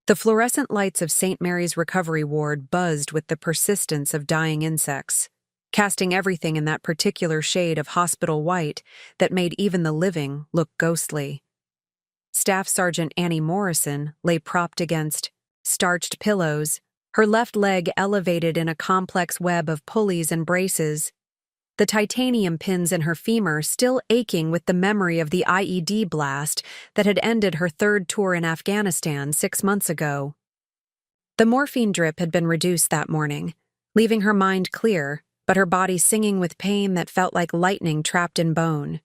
The fluorescent lights of St. Mary's Recovery Ward buzzed with the persistence of dying insects, casting everything in that particular shade of hospital white that made even the living look ghostly. Staff Sergeant Anny Morrison lay propped against starched pillows, her left leg elevated in a complex web of pulleys and braces, the titanium pins in her femur still aching with the memory of the IED blast that had ended her third tour in Afghanistan 6 months ago. The morphine drip had been reduced that morning, leaving her mind clear, but her body singing with pain that felt like lightning trapped in bone.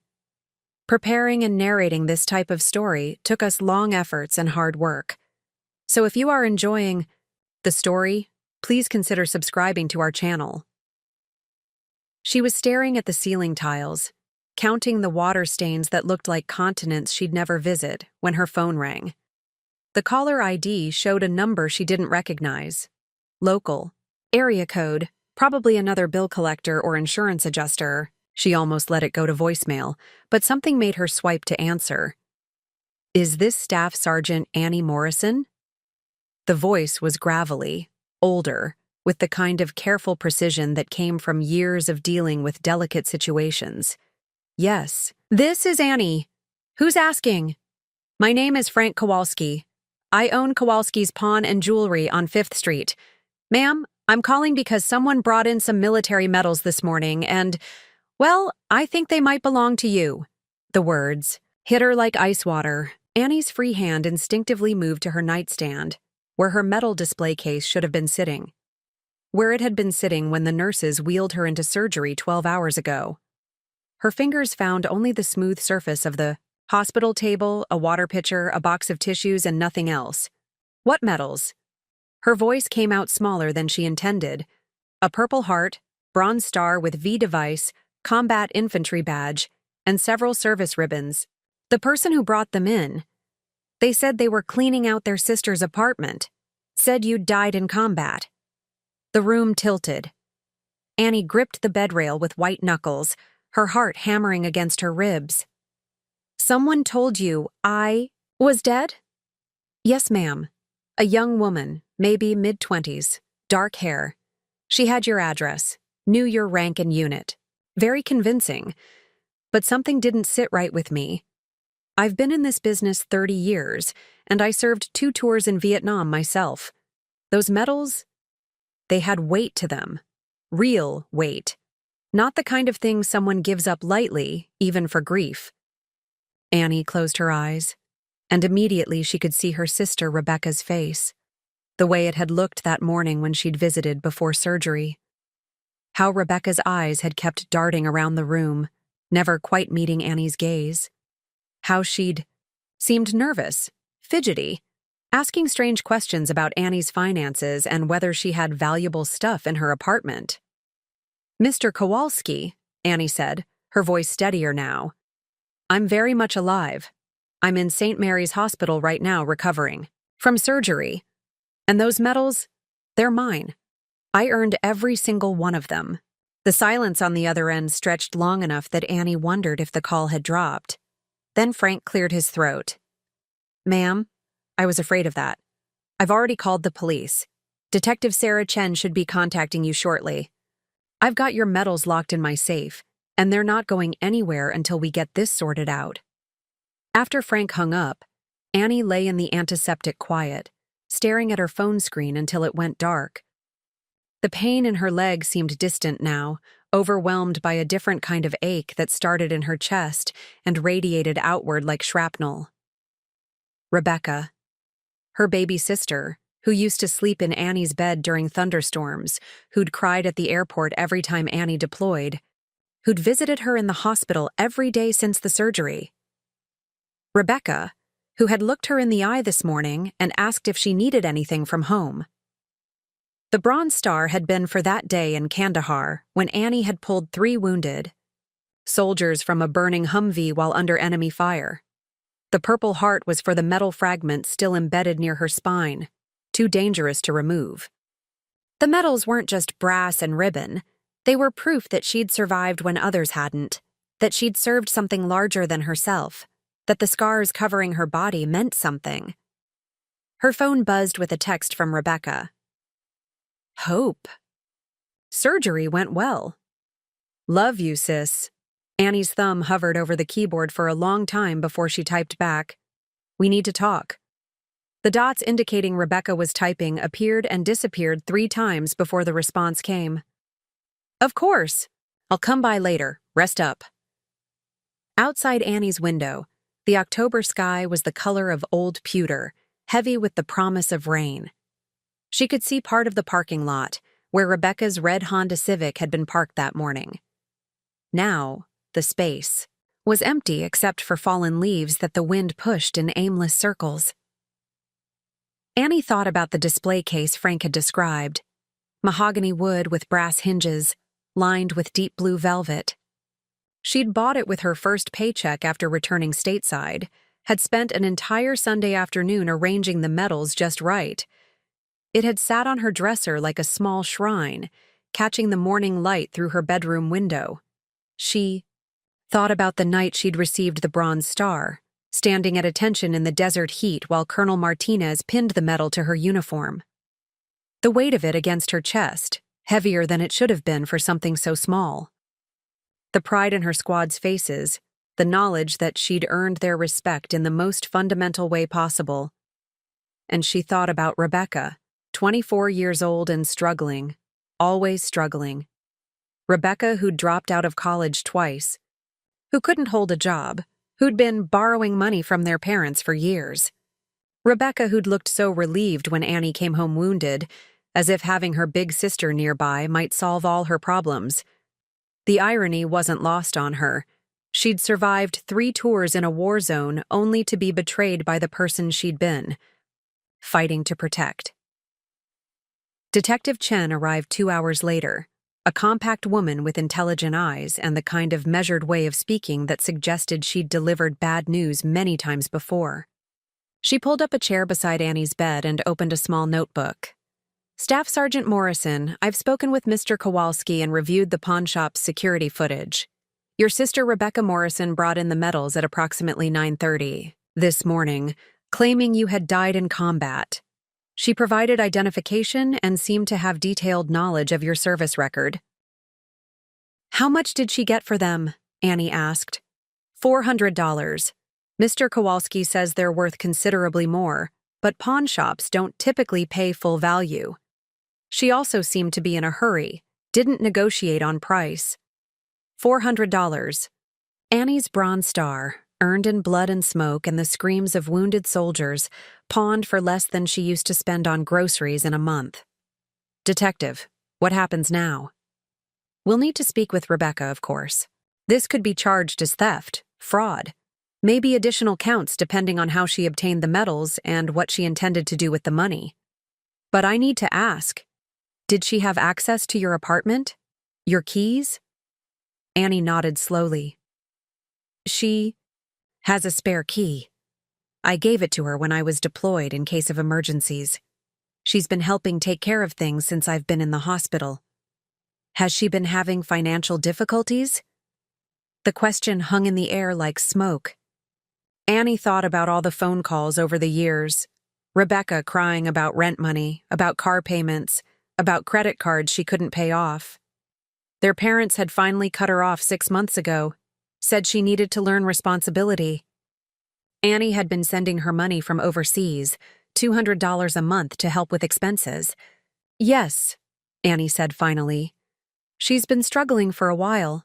Preparing and narrating this type of story took us long efforts and hard work. So if you are enjoying the story, please consider subscribing to our channel. She was staring at the ceiling tiles, counting the water stains that looked like continents she'd never visit, when her phone rang. The caller ID showed a number she didn't recognize. Local. Area code. Probably another bill collector or insurance adjuster. She almost let it go to voicemail, but something made her swipe to answer. Is this Staff Sergeant Anny Morrison? The voice was gravelly, older, with the kind of careful precision that came from years of dealing with delicate situations. Yes, this is Annie. Who's asking? My name is Frank Kowalski. I own Kowalski's Pawn and Jewelry on 5th Street. Ma'am, I'm calling because someone brought in some military medals this morning and, well, I think they might belong to you. The words hit her like ice water. Annie's free hand instinctively moved to her nightstand, where her metal display case should have been sitting. Where it had been sitting when the nurses wheeled her into surgery 12 hours ago. Her fingers found only the smooth surface of the hospital table, a water pitcher, a box of tissues, and nothing else. What medals? Her voice came out smaller than she intended. A Purple Heart, Bronze Star with V device, Combat Infantry badge, and several service ribbons. The person who brought them in. They said they were cleaning out their sister's apartment. Said you'd died in combat. The room tilted. Annie gripped the bedrail with white knuckles, her heart hammering against her ribs. Someone told you I was dead? Yes, ma'am. A young woman, maybe mid-20s, dark hair. She had your address, knew your rank and unit. Very convincing. But something didn't sit right with me. I've been in this business 30 years, and I served 2 tours in Vietnam myself. Those medals, they had weight to them. Real weight. Not the kind of thing someone gives up lightly, even for grief. Annie closed her eyes, and immediately she could see her sister Rebecca's face, the way it had looked that morning when she'd visited before surgery. How Rebecca's eyes had kept darting around the room, never quite meeting Annie's gaze. How she'd seemed nervous, fidgety, asking strange questions about Annie's finances and whether she had valuable stuff in her apartment. Mr. Kowalski, Annie said, her voice steadier now. I'm very much alive. I'm in St. Mary's Hospital right now recovering from surgery. And those medals, they're mine. I earned every single one of them. The silence on the other end stretched long enough that Annie wondered if the call had dropped. Then Frank cleared his throat. Ma'am, I was afraid of that. I've already called the police. Detective Sarah Chen should be contacting you shortly. I've got your medals locked in my safe, and they're not going anywhere until we get this sorted out. After Frank hung up, Annie lay in the antiseptic quiet, staring at her phone screen until it went dark. The pain in her leg seemed distant now, overwhelmed by a different kind of ache that started in her chest and radiated outward like shrapnel. Rebecca, her baby sister, who used to sleep in Annie's bed during thunderstorms, who'd cried at the airport every time Annie deployed, who'd visited her in the hospital every day since the surgery. Rebecca, who had looked her in the eye this morning and asked if she needed anything from home. The Bronze Star had been for that day in Kandahar when Annie had pulled 3 wounded soldiers from a burning Humvee while under enemy fire. The Purple Heart was for the metal fragments still embedded near her spine, too dangerous to remove. The medals weren't just brass and ribbon. They were proof that she'd survived when others hadn't, that she'd served something larger than herself, that the scars covering her body meant something. Her phone buzzed with a text from Rebecca. Hope. Surgery went well. Love you, sis. Annie's thumb hovered over the keyboard for a long time before she typed back. We need to talk. The dots indicating Rebecca was typing appeared and disappeared 3 times before the response came. Of course. I'll come by later. Rest up. Outside Annie's window, the October sky was the color of old pewter, heavy with the promise of rain. She could see part of the parking lot, where Rebecca's red Honda Civic had been parked that morning. Now, the space was empty except for fallen leaves that the wind pushed in aimless circles. Annie thought about the display case Frank had described. Mahogany wood with brass hinges, lined with deep blue velvet. She'd bought it with her first paycheck after returning stateside, had spent an entire Sunday afternoon arranging the metals just right. It had sat on her dresser like a small shrine, catching the morning light through her bedroom window. She thought about the night she'd received the Bronze Star, standing at attention in the desert heat while Colonel Martinez pinned the medal to her uniform. The weight of it against her chest, heavier than it should have been for something so small. The pride in her squad's faces, the knowledge that she'd earned their respect in the most fundamental way possible. And she thought about Rebecca, 24 years old and struggling, always struggling. Rebecca, who'd dropped out of college twice, who couldn't hold a job, who'd been borrowing money from their parents for years. Rebecca, who'd looked so relieved when Annie came home wounded, as if having her big sister nearby might solve all her problems. The irony wasn't lost on her. She'd survived 3 tours in a war zone only to be betrayed by the person she'd been, fighting to protect. Detective Chen arrived 2 hours later, a compact woman with intelligent eyes and the kind of measured way of speaking that suggested she'd delivered bad news many times before. She pulled up a chair beside Annie's bed and opened a small notebook. Staff Sergeant Morrison, I've spoken with Mr. Kowalski and reviewed the pawn shop's security footage. Your sister Rebecca Morrison brought in the medals at approximately 9:30 this morning, claiming you had died in combat. She provided identification and seemed to have detailed knowledge of your service record. How much did she get for them? Annie asked. $400. Mr. Kowalski says they're worth considerably more, but pawn shops don't typically pay full value. She also seemed to be in a hurry, didn't negotiate on price. $400. Annie's Bronze Star, earned in blood and smoke and the screams of wounded soldiers, pawned for less than she used to spend on groceries in a month. Detective, what happens now? We'll need to speak with Rebecca, of course. This could be charged as theft, fraud, maybe additional counts depending on how she obtained the medals and what she intended to do with the money. But I need to ask, did she have access to your apartment? Your keys? Annie nodded slowly. She has a spare key. I gave it to her when I was deployed in case of emergencies. She's been helping take care of things since I've been in the hospital. Has she been having financial difficulties? The question hung in the air like smoke. Annie thought about all the phone calls over the years. Rebecca crying about rent money, about car payments, about credit cards she couldn't pay off. Their parents had finally cut her off 6 months ago, said she needed to learn responsibility. Annie had been sending her money from overseas, $200 a month to help with expenses. Yes, Annie said finally. She's been struggling for a while.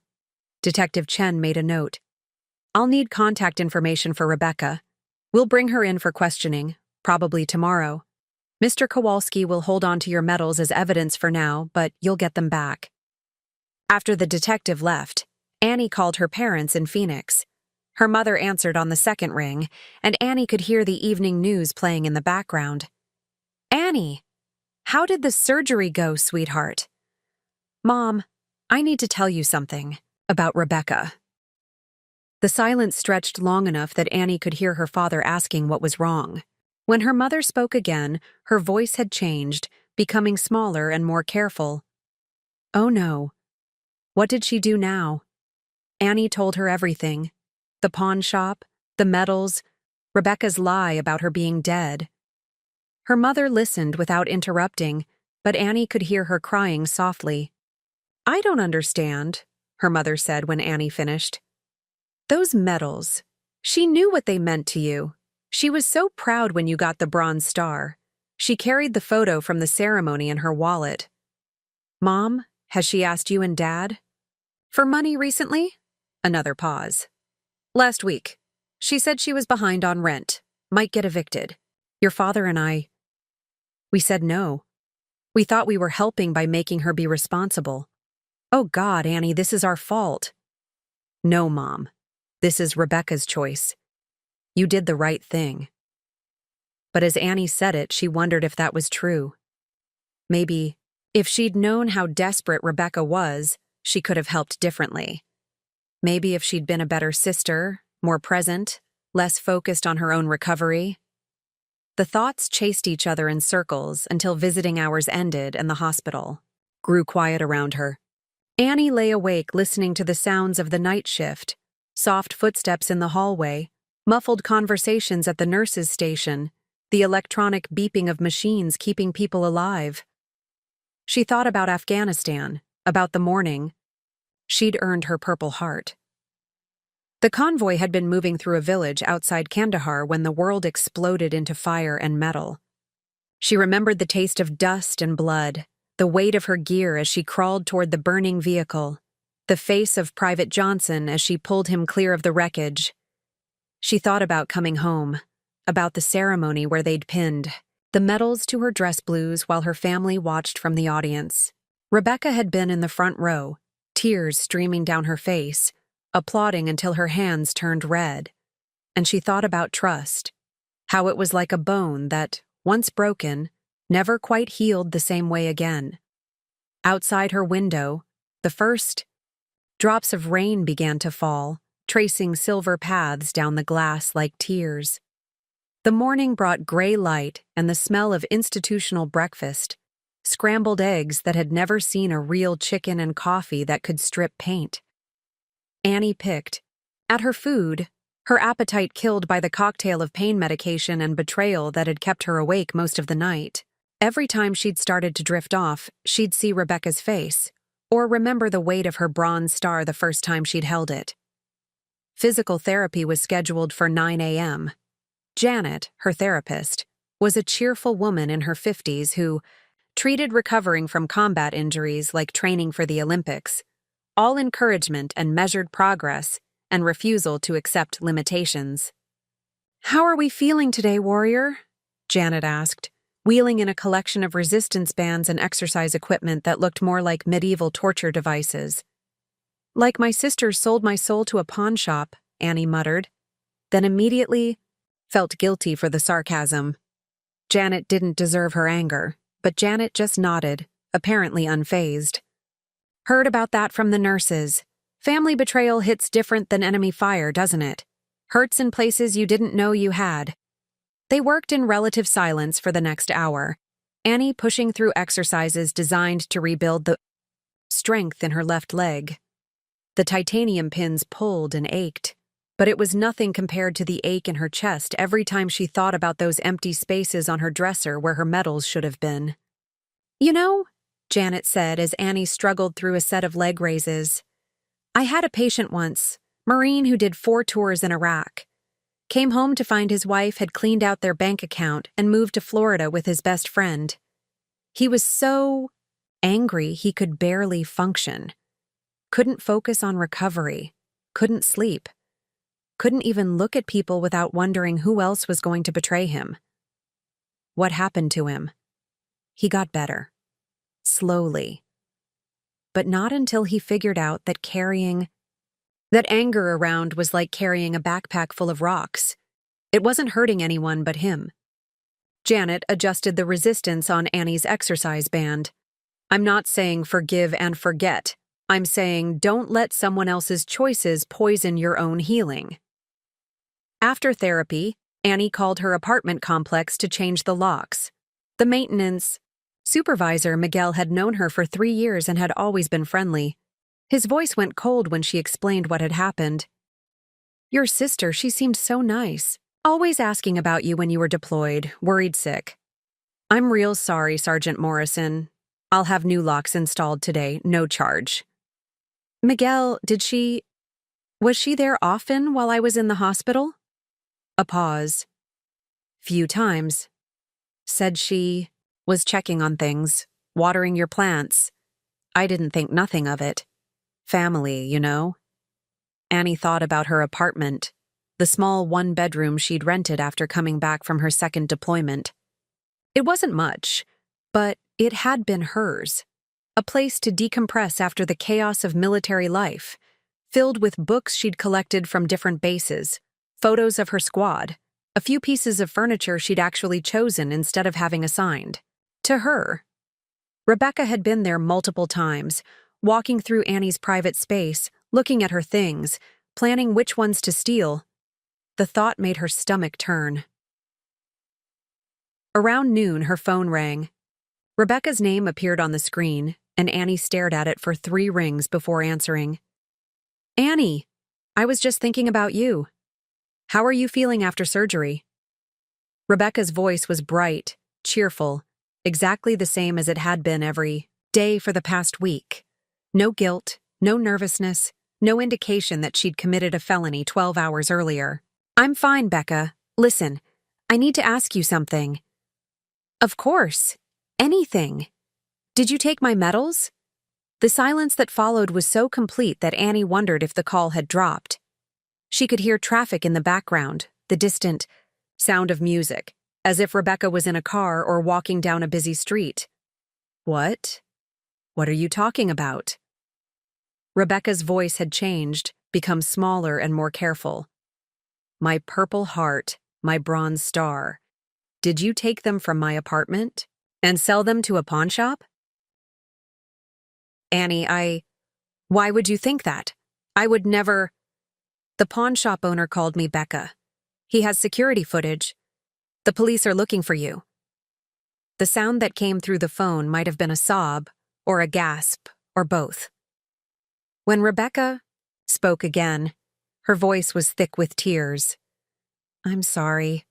Detective Chen made a note. I'll need contact information for Rebecca. We'll bring her in for questioning, probably tomorrow. Mr. Kowalski will hold on to your medals as evidence for now, but you'll get them back. After the detective left, Annie called her parents in Phoenix. Her mother answered on the second ring, and Annie could hear the evening news playing in the background. Annie, how did the surgery go, sweetheart? Mom, I need to tell you something about Rebecca. The silence stretched long enough that Annie could hear her father asking what was wrong. When her mother spoke again, her voice had changed, becoming smaller and more careful. Oh no. What did she do now? Annie told her everything. The pawn shop, the medals, Rebecca's lie about her being dead. Her mother listened without interrupting, but Annie could hear her crying softly. "I don't understand," her mother said when Annie finished. "Those medals. She knew what they meant to you. She was so proud when you got the Bronze Star. She carried the photo from the ceremony in her wallet. Mom, has she asked you and Dad for money recently?" Another pause. "Last week. She said she was behind on rent, might get evicted. Your father and we said no. We thought we were helping by making her be responsible. Oh God, Annie, this is our fault." "No, Mom. This is Rebecca's choice. You did the right thing." But as Annie said it, she wondered if that was true. Maybe, if she'd known how desperate Rebecca was, she could have helped differently. Maybe if she'd been a better sister, more present, less focused on her own recovery. The thoughts chased each other in circles until visiting hours ended and the hospital grew quiet around her. Annie lay awake listening to the sounds of the night shift, soft footsteps in the hallway, muffled conversations at the nurse's station, the electronic beeping of machines keeping people alive. She thought about Afghanistan, about the morning. She'd earned her Purple Heart. The convoy had been moving through a village outside Kandahar when the world exploded into fire and metal. She remembered the taste of dust and blood, the weight of her gear as she crawled toward the burning vehicle, the face of Private Johnson as she pulled him clear of the wreckage. She thought about coming home, about the ceremony where they'd pinned the medals to her dress blues while her family watched from the audience. Rebecca had been in the front row, tears streaming down her face, applauding until her hands turned red. And she thought about trust, how it was like a bone that, once broken, never quite healed the same way again. Outside her window, the first drops of rain began to fall, tracing silver paths down the glass like tears. The morning brought gray light and the smell of institutional breakfast, scrambled eggs that had never seen a real chicken and coffee that could strip paint. Annie picked at her food, her appetite killed by the cocktail of pain medication and betrayal that had kept her awake most of the night. Every time she'd started to drift off, she'd see Rebecca's face, or remember the weight of her Bronze Star the first time she'd held it. Physical therapy was scheduled for 9 a.m. Janet, her therapist, was a cheerful woman in her 50s who treated recovering from combat injuries like training for the Olympics, all encouragement and measured progress and refusal to accept limitations. "How are we feeling today, warrior?" Janet asked, wheeling in a collection of resistance bands and exercise equipment that looked more like medieval torture devices. "Like my sister sold my soul to a pawn shop," Annie muttered, then immediately felt guilty for the sarcasm. Janet didn't deserve her anger, but Janet just nodded, apparently unfazed. "Heard about that from the nurses. Family betrayal hits different than enemy fire, doesn't it? Hurts in places you didn't know you had." They worked in relative silence for the next hour, Annie pushing through exercises designed to rebuild the strength in her left leg. The titanium pins pulled and ached, but it was nothing compared to the ache in her chest every time she thought about those empty spaces on her dresser where her medals should have been. "You know," Janet said as Annie struggled through a set of leg raises, "I had a patient once, Marine who did 4 tours in Iraq. Came home to find his wife had cleaned out their bank account and moved to Florida with his best friend. He was so angry he could barely function. Couldn't focus on recovery, couldn't sleep, couldn't even look at people without wondering who else was going to betray him. What happened to him? He got better. Slowly. But not until he figured out that carrying that anger around was like carrying a backpack full of rocks. It wasn't hurting anyone but him." Janet adjusted the resistance on Annie's exercise band. "I'm not saying forgive and forget. I'm saying don't let someone else's choices poison your own healing." After therapy, Annie called her apartment complex to change the locks. The maintenance supervisor, Miguel, had known her for 3 years and had always been friendly. His voice went cold when she explained what had happened. "Your sister, she seemed so nice. Always asking about you when you were deployed, worried sick. I'm real sorry, Sergeant Morrison. I'll have new locks installed today, no charge. Miguel, was she there often while I was in the hospital? A pause. Few times. Said she was checking on things, watering your plants. I didn't think nothing of it. Family, you know. Annie thought about her apartment, the small one-bedroom she'd rented after coming back from her second deployment. It wasn't much, but it had been hers. A place to decompress after the chaos of military life, filled with books she'd collected from different bases, photos of her squad, a few pieces of furniture she'd actually chosen instead of having assigned. To her. Rebecca had been there multiple times, walking through Annie's private space, looking at her things, planning which ones to steal. The thought made her stomach turn. Around noon, her phone rang. Rebecca's name appeared on the screen, and Annie stared at it for 3 rings before answering. Annie, I was just thinking about you. How are you feeling after surgery? Rebecca's voice was bright, cheerful, exactly the same as it had been every day for the past week. No guilt, no nervousness, no indication that she'd committed a felony 12 hours earlier. I'm fine, Becca. Listen, I need to ask you something. Of course. Anything. Did you take my medals? The silence that followed was so complete that Annie wondered if the call had dropped. She could hear traffic in the background, the distant sound of music, as if Rebecca was in a car or walking down a busy street. What? What are you talking about? Rebecca's voice had changed, become smaller and more careful. My purple heart, my bronze star. Did you take them from my apartment and sell them to a pawn shop? Annie, why would you think that? I would never. The pawn shop owner called me Becca. He has security footage. The police are looking for you. The sound that came through the phone might have been a sob, or a gasp, or both. When Rebecca spoke again, her voice was thick with tears. I'm sorry.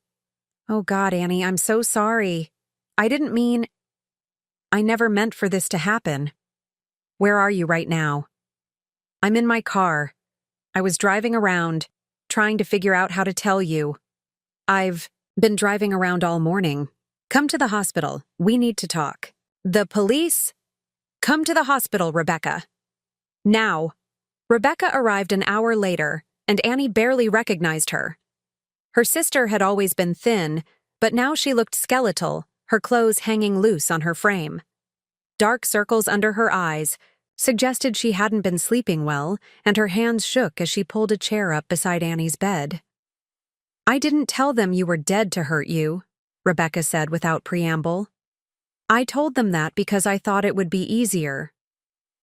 Oh God, Annie, I'm so sorry. I never meant for this to happen. Where are you right now? I'm in my car. I was driving around, trying to figure out how to tell you. I've been driving around all morning. Come to the hospital. We need to talk. The police? Come to the hospital, Rebecca. Now. Rebecca arrived an hour later, and Annie barely recognized her. Her sister had always been thin, but now she looked skeletal, her clothes hanging loose on her frame. Dark circles under her eyes suggested she hadn't been sleeping well, and her hands shook as she pulled a chair up beside Annie's bed. I didn't tell them you were dead to hurt you, Rebecca said without preamble. I told them that because I thought it would be easier.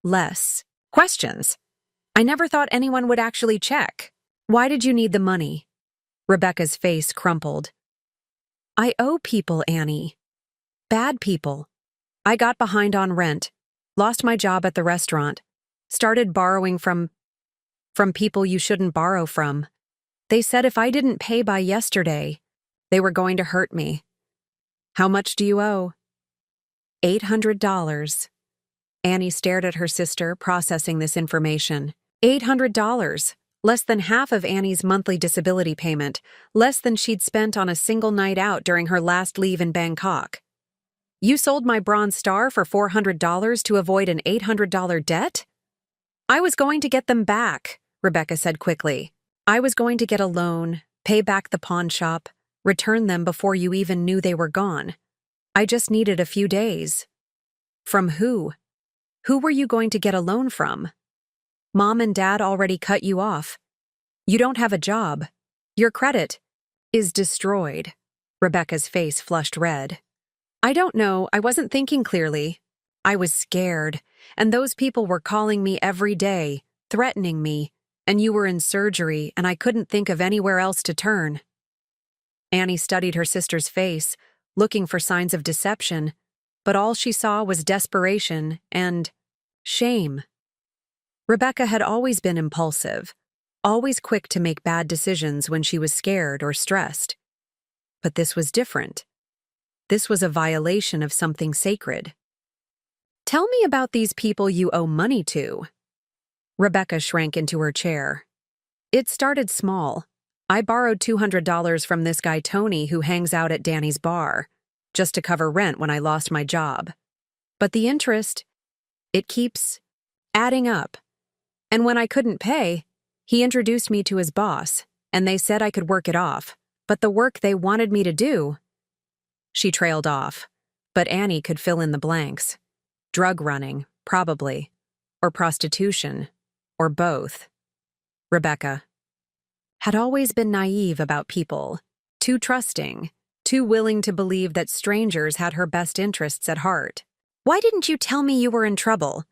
Less questions. I never thought anyone would actually check. Why did you need the money? Rebecca's face crumpled. I owe people, Annie. Bad people. I got behind on rent, lost my job at the restaurant, started borrowing from people you shouldn't borrow from. They said if I didn't pay by yesterday, they were going to hurt me. How much do you owe? $800. Annie stared at her sister, processing this information. $800. Less than half of Annie's monthly disability payment, less than she'd spent on a single night out during her last leave in Bangkok. You sold my bronze star for $400 to avoid an $800 debt? I was going to get them back, Rebecca said quickly. I was going to get a loan, pay back the pawn shop, return them before you even knew they were gone. I just needed a few days. From who? Who were you going to get a loan from? Mom and Dad already cut you off. You don't have a job. Your credit is destroyed. Rebecca's face flushed red. I don't know, I wasn't thinking clearly. I was scared, and those people were calling me every day, threatening me, and you were in surgery, and I couldn't think of anywhere else to turn. Annie studied her sister's face, looking for signs of deception, but all she saw was desperation and shame. Rebecca had always been impulsive, always quick to make bad decisions when she was scared or stressed. But this was different. This was a violation of something sacred. Tell me about these people you owe money to. Rebecca shrank into her chair. It started small. I borrowed $200 from this guy Tony who hangs out at Danny's bar, just to cover rent when I lost my job. But the interest, it keeps adding up. And when I couldn't pay, he introduced me to his boss, and they said I could work it off, but the work they wanted me to do. She trailed off, but Annie could fill in the blanks. Drug running, probably, or prostitution, or both. Rebecca had always been naive about people, too trusting, too willing to believe that strangers had her best interests at heart. Why didn't you tell me you were in trouble?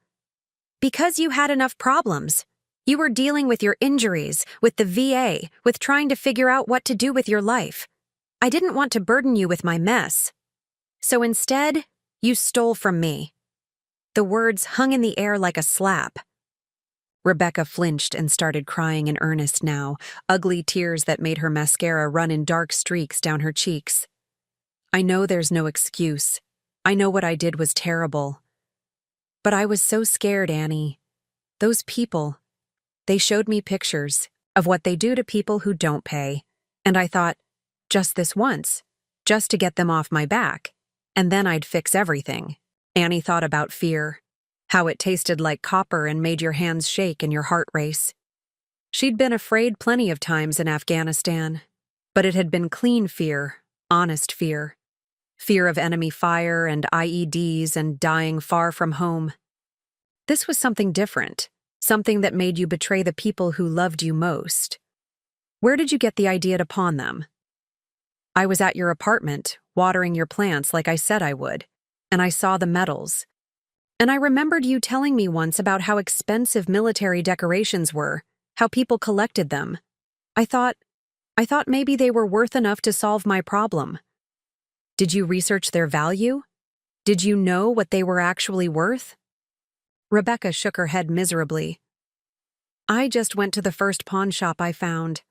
Because you had enough problems. You were dealing with your injuries, with the VA, with trying to figure out what to do with your life. I didn't want to burden you with my mess. So instead, you stole from me. The words hung in the air like a slap. Rebecca flinched and started crying in earnest now, ugly tears that made her mascara run in dark streaks down her cheeks. I know there's no excuse. I know what I did was terrible. But I was so scared, Annie. Those people, they showed me pictures of what they do to people who don't pay. And I thought, just this once, just to get them off my back, and then I'd fix everything. Annie thought about fear. How it tasted like copper and made your hands shake and your heart race. She'd been afraid plenty of times in Afghanistan, but it had been clean fear, honest fear. Fear of enemy fire and IEDs and dying far from home. This was something different, something that made you betray the people who loved you most. Where did you get the idea to pawn them? I was at your apartment, watering your plants like I said I would, and I saw the medals. And I remembered you telling me once about how expensive military decorations were, how people collected them. I thought maybe they were worth enough to solve my problem. Did you research their value? Did you know what they were actually worth? Rebecca shook her head miserably. I just went to the first pawn shop I found.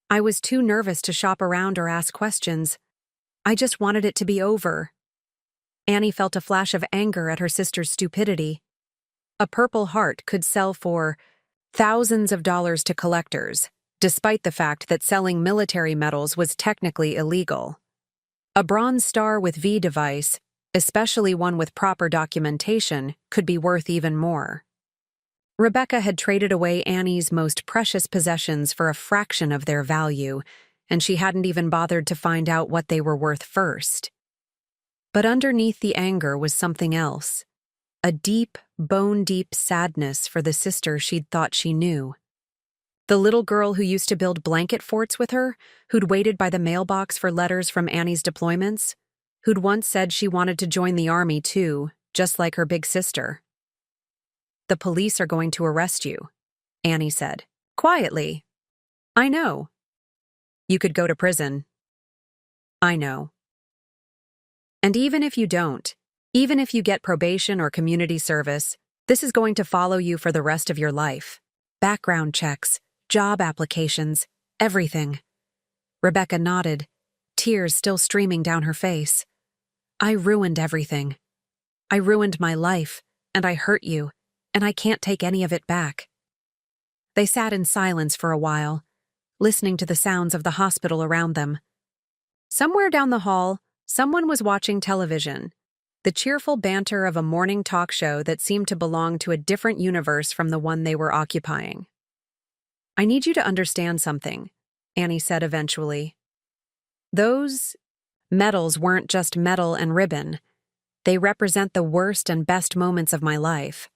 I was too nervous to shop around or ask questions. I just wanted it to be over. Annie felt a flash of anger at her sister's stupidity. A Purple Heart could sell for thousands of dollars to collectors, despite the fact that selling military medals was technically illegal. A Bronze Star with V device, especially one with proper documentation, could be worth even more. Rebecca had traded away Annie's most precious possessions for a fraction of their value, and she hadn't even bothered to find out what they were worth first. But underneath the anger was something else, a deep, bone-deep sadness for the sister she'd thought she knew. The little girl who used to build blanket forts with her, who'd waited by the mailbox for letters from Annie's deployments, who'd once said she wanted to join the army too, just like her big sister. The police are going to arrest you, Annie said, quietly. I know. You could go to prison. I know. And even if you don't, even if you get probation or community service, this is going to follow you for the rest of your life. Background checks, job applications, everything. Rebecca nodded, tears still streaming down her face. I ruined everything. I ruined my life, and I hurt you, and I can't take any of it back. They sat in silence for a while, listening to the sounds of the hospital around them. Somewhere down the hall, someone was watching television, the cheerful banter of a morning talk show that seemed to belong to a different universe from the one they were occupying. I need you to understand something, Annie said eventually. Those medals weren't just metal and ribbon. They represent the worst and best moments of my life.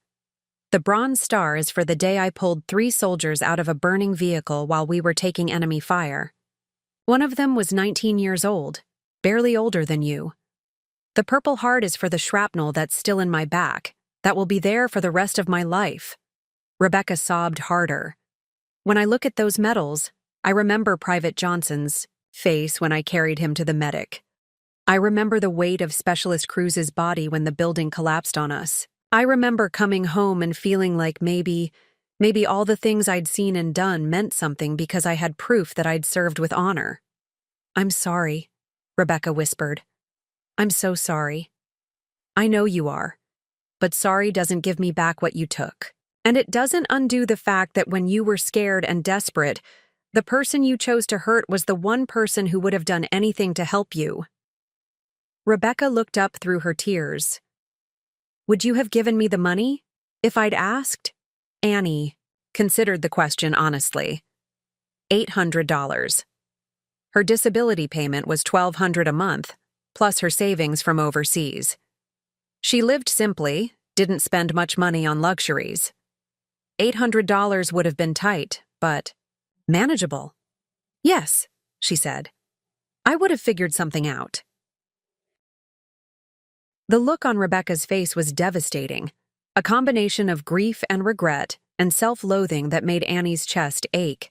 The Bronze Star is for the day I pulled 3 soldiers out of a burning vehicle while we were taking enemy fire. One of them was 19 years old. Barely older than you. The Purple Heart is for the shrapnel that's still in my back, that will be there for the rest of my life. Rebecca sobbed harder. When I look at those medals, I remember Private Johnson's face when I carried him to the medic. I remember the weight of Specialist Cruz's body when the building collapsed on us. I remember coming home and feeling like maybe all the things I'd seen and done meant something because I had proof that I'd served with honor. I'm sorry, Rebecca whispered. I'm so sorry. I know you are. But sorry doesn't give me back what you took. And it doesn't undo the fact that when you were scared and desperate, the person you chose to hurt was the one person who would have done anything to help you. Rebecca looked up through her tears. Would you have given me the money if I'd asked? Annie considered the question honestly. $800. Her disability payment was $1,200 a month, plus her savings from overseas. She lived simply, didn't spend much money on luxuries. $800 would have been tight, but manageable. Yes, she said. I would have figured something out. The look on Rebecca's face was devastating, a combination of grief and regret and self-loathing that made Annie's chest ache.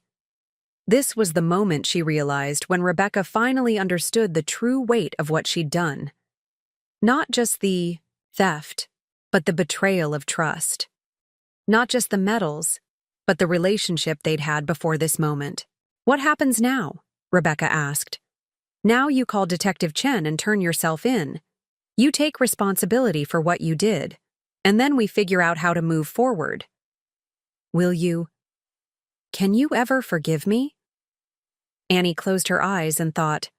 This was the moment she realized when Rebecca finally understood the true weight of what she'd done. Not just the theft, but the betrayal of trust. Not just the medals, but the relationship they'd had before this moment. What happens now? Rebecca asked. Now you call Detective Chen and turn yourself in. You take responsibility for what you did, and then we figure out how to move forward. Will you? Can you ever forgive me? Annie closed her eyes and thought.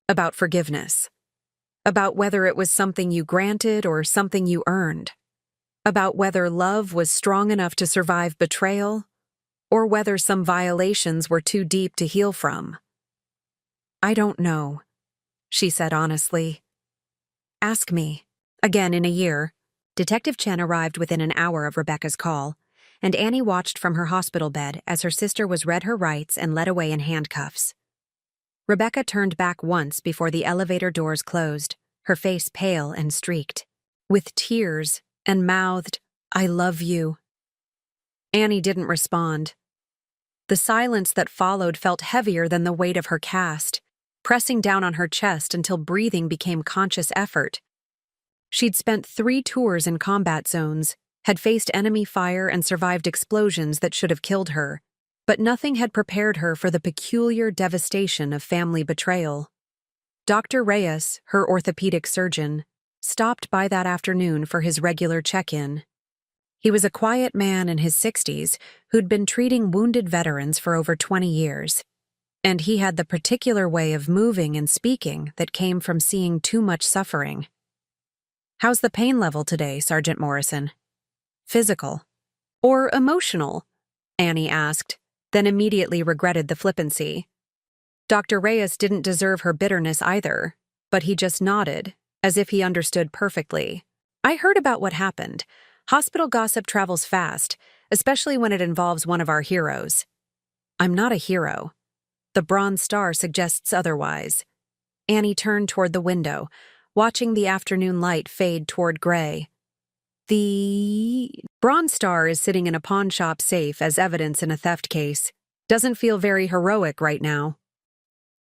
About forgiveness. About whether it was something you granted or something you earned. About whether love was strong enough to survive betrayal, or whether some violations were too deep to heal from. I don't know, she said honestly. Ask me. Again in a year, Detective Chen arrived within an hour of Rebecca's call, and Annie watched from her hospital bed as her sister was read her rights and led away in handcuffs. Rebecca turned back once before the elevator doors closed, her face pale and streaked, with tears and mouthed, I love you. Annie didn't respond. The silence that followed felt heavier than the weight of her cast, pressing down on her chest until breathing became conscious effort. She'd spent 3 tours in combat zones, had faced enemy fire and survived explosions that should have killed her, but nothing had prepared her for the peculiar devastation of family betrayal. Dr. Reyes, her orthopedic surgeon, stopped by that afternoon for his regular check-in. He was a quiet man in his 60s who'd been treating wounded veterans for over 20 years. And he had the particular way of moving and speaking that came from seeing too much suffering. How's the pain level today, Sergeant Morrison? Physical. Or emotional? Annie asked, then immediately regretted the flippancy. Dr. Reyes didn't deserve her bitterness either, but he just nodded, as if he understood perfectly. I heard about what happened. Hospital gossip travels fast, especially when it involves one of our heroes. I'm not a hero. The Bronze Star suggests otherwise. Annie turned toward the window, watching the afternoon light fade toward gray. The Bronze Star is sitting in a pawn shop safe as evidence in a theft case. Doesn't feel very heroic right now.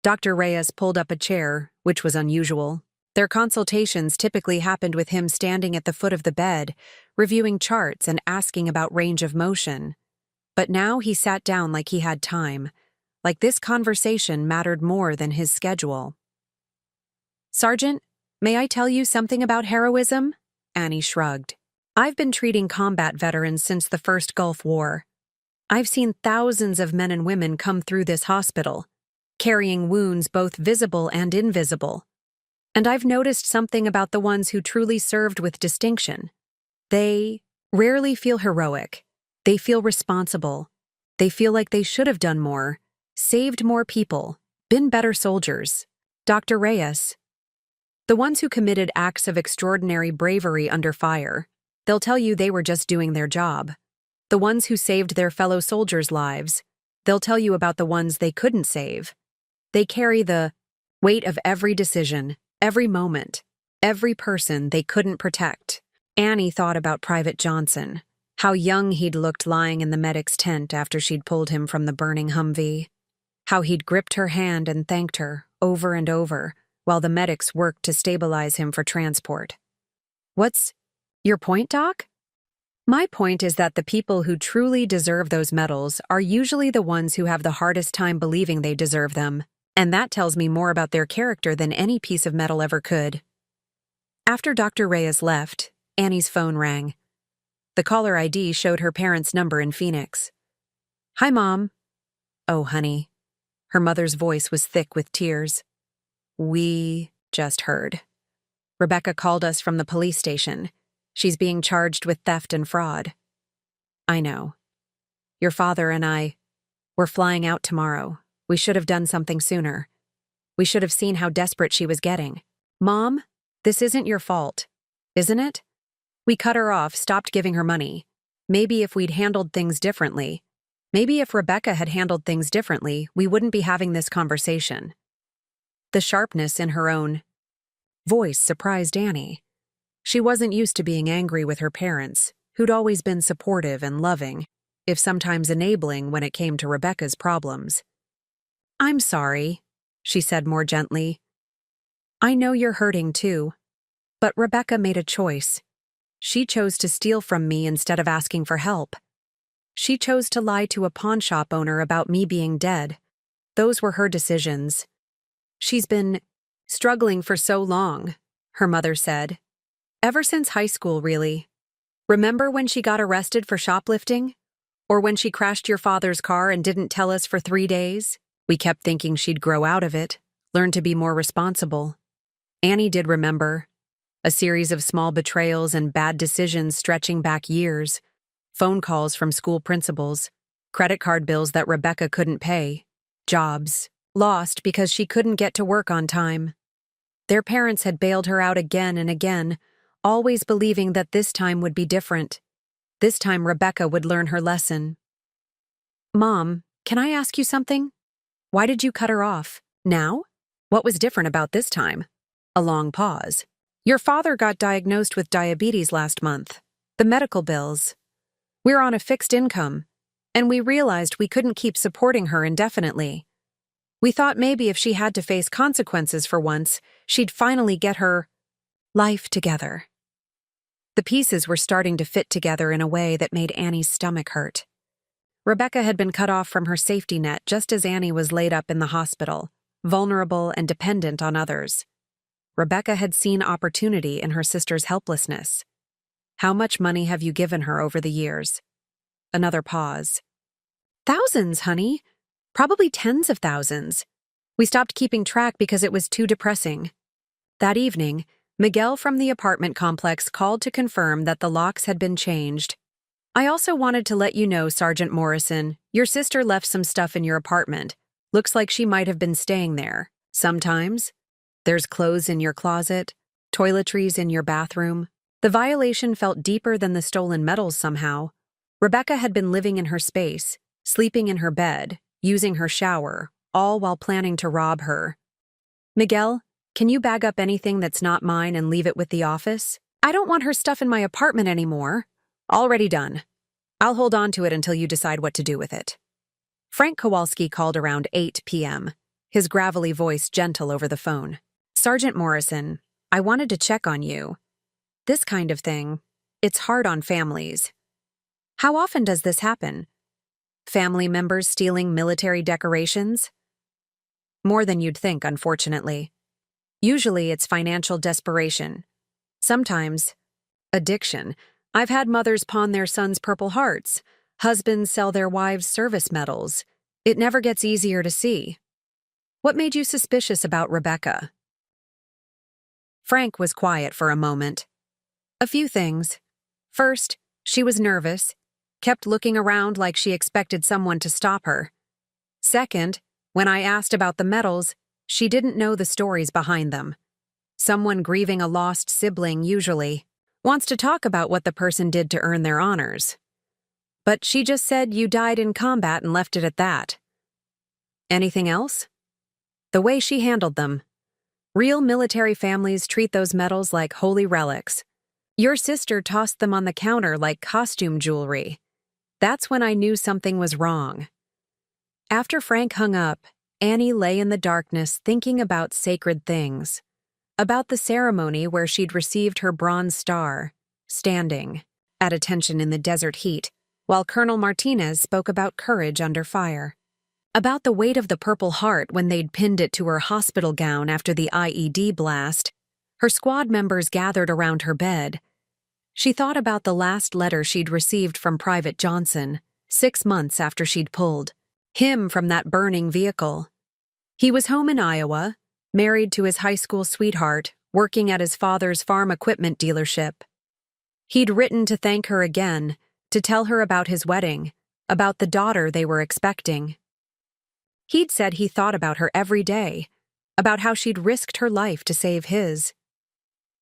Dr. Reyes pulled up a chair, which was unusual. Their consultations typically happened with him standing at the foot of the bed, reviewing charts and asking about range of motion. But now he sat down like he had time. Like this conversation mattered more than his schedule. Sergeant, may I tell you something about heroism? Annie shrugged. I've been treating combat veterans since the first Gulf War. I've seen thousands of men and women come through this hospital, carrying wounds both visible and invisible. And I've noticed something about the ones who truly served with distinction. They rarely feel heroic. They feel responsible. They feel like they should have done more. Saved more people, been better soldiers. Dr. Reyes. The ones who committed acts of extraordinary bravery under fire, they'll tell you they were just doing their job. The ones who saved their fellow soldiers' lives, they'll tell you about the ones they couldn't save. They carry the weight of every decision, every moment, every person they couldn't protect. Annie thought about Private Johnson, how young he'd looked lying in the medic's tent after she'd pulled him from the burning Humvee. How he'd gripped her hand and thanked her, over and over, while the medics worked to stabilize him for transport. What's your point, Doc? My point is that the people who truly deserve those medals are usually the ones who have the hardest time believing they deserve them, and that tells me more about their character than any piece of metal ever could. After Dr. Reyes left, Annie's phone rang. The caller ID showed her parents' number in Phoenix. "Hi, Mom." "Oh, honey." Her mother's voice was thick with tears. "We just heard. Rebecca called us from the police station. She's being charged with theft and fraud." "I know. Your father and we're flying out tomorrow. We should have done something sooner. We should have seen how desperate she was getting." "Mom, this isn't your fault, isn't it? We cut her off, stopped giving her money. Maybe if we'd handled things differently, maybe if Rebecca had handled things differently, we wouldn't be having this conversation." The sharpness in her own voice surprised Annie. She wasn't used to being angry with her parents, who'd always been supportive and loving, if sometimes enabling when it came to Rebecca's problems. "I'm sorry," she said more gently. "I know you're hurting too, but Rebecca made a choice. She chose to steal from me instead of asking for help. She chose to lie to a pawn shop owner about me being dead. Those were her decisions. She's been struggling for so long," her mother said. "Ever since high school, really. Remember when she got arrested for shoplifting? Or when she crashed your father's car and didn't tell us for 3 days? We kept thinking she'd grow out of it, learn to be more responsible." Annie did remember. A series of small betrayals and bad decisions stretching back years. Phone calls from school principals. Credit card bills that Rebecca couldn't pay. Jobs lost because she couldn't get to work on time. Their parents had bailed her out again and again, always believing that this time would be different. This time Rebecca would learn her lesson. "Mom, can I ask you something? Why did you cut her off? Now? What was different about this time?" A long pause. "Your father got diagnosed with diabetes last month. The medical bills. We're on a fixed income, and we realized we couldn't keep supporting her indefinitely. We thought maybe if she had to face consequences for once, she'd finally get her life together." The pieces were starting to fit together in a way that made Annie's stomach hurt. Rebecca had been cut off from her safety net just as Annie was laid up in the hospital, vulnerable and dependent on others. Rebecca had seen opportunity in her sister's helplessness. "How much money have you given her over the years?" Another pause. "Thousands, honey. Probably tens of thousands. We stopped keeping track because it was too depressing." That evening, Miguel from the apartment complex called to confirm that the locks had been changed. "I also wanted to let you know, Sergeant Morrison, your sister left some stuff in your apartment. Looks like she might have been staying there. Sometimes there's clothes in your closet, toiletries in your bathroom." The violation felt deeper than the stolen metals somehow. Rebecca had been living in her space, sleeping in her bed, using her shower, all while planning to rob her. "Miguel, can you bag up anything that's not mine and leave it with the office? I don't want her stuff in my apartment anymore." "Already done. I'll hold on to it until you decide what to do with it." Frank Kowalski called around 8 p.m., his gravelly voice gentle over the phone. "Sergeant Morrison, I wanted to check on you. This kind of thing, it's hard on families. How often does this happen? Family members stealing military decorations?" "More than you'd think, unfortunately. Usually it's financial desperation. Sometimes addiction. I've had mothers pawn their sons' Purple Hearts, husbands sell their wives' service medals. It never gets easier to see. What made you suspicious about Rebecca?" Frank was quiet for a moment. "A few things. First, she was nervous, kept looking around like she expected someone to stop her. Second, when I asked about the medals, she didn't know the stories behind them. Someone grieving a lost sibling usually wants to talk about what the person did to earn their honors. But she just said you died in combat and left it at that." "Anything else?" "The way she handled them. Real military families treat those medals like holy relics. Your sister tossed them on the counter like costume jewelry. That's when I knew something was wrong." After Frank hung up, Annie lay in the darkness thinking about sacred things. About the ceremony where she'd received her Bronze Star, standing, at attention in the desert heat, while Colonel Martinez spoke about courage under fire. About the weight of the Purple Heart when they'd pinned it to her hospital gown after the IED blast. Her squad members gathered around her bed. She thought about the last letter she'd received from Private Johnson, 6 months after she'd pulled him from that burning vehicle. He was home in Iowa, married to his high school sweetheart, working at his father's farm equipment dealership. He'd written to thank her again, to tell her about his wedding, about the daughter they were expecting. He'd said he thought about her every day, about how she'd risked her life to save his.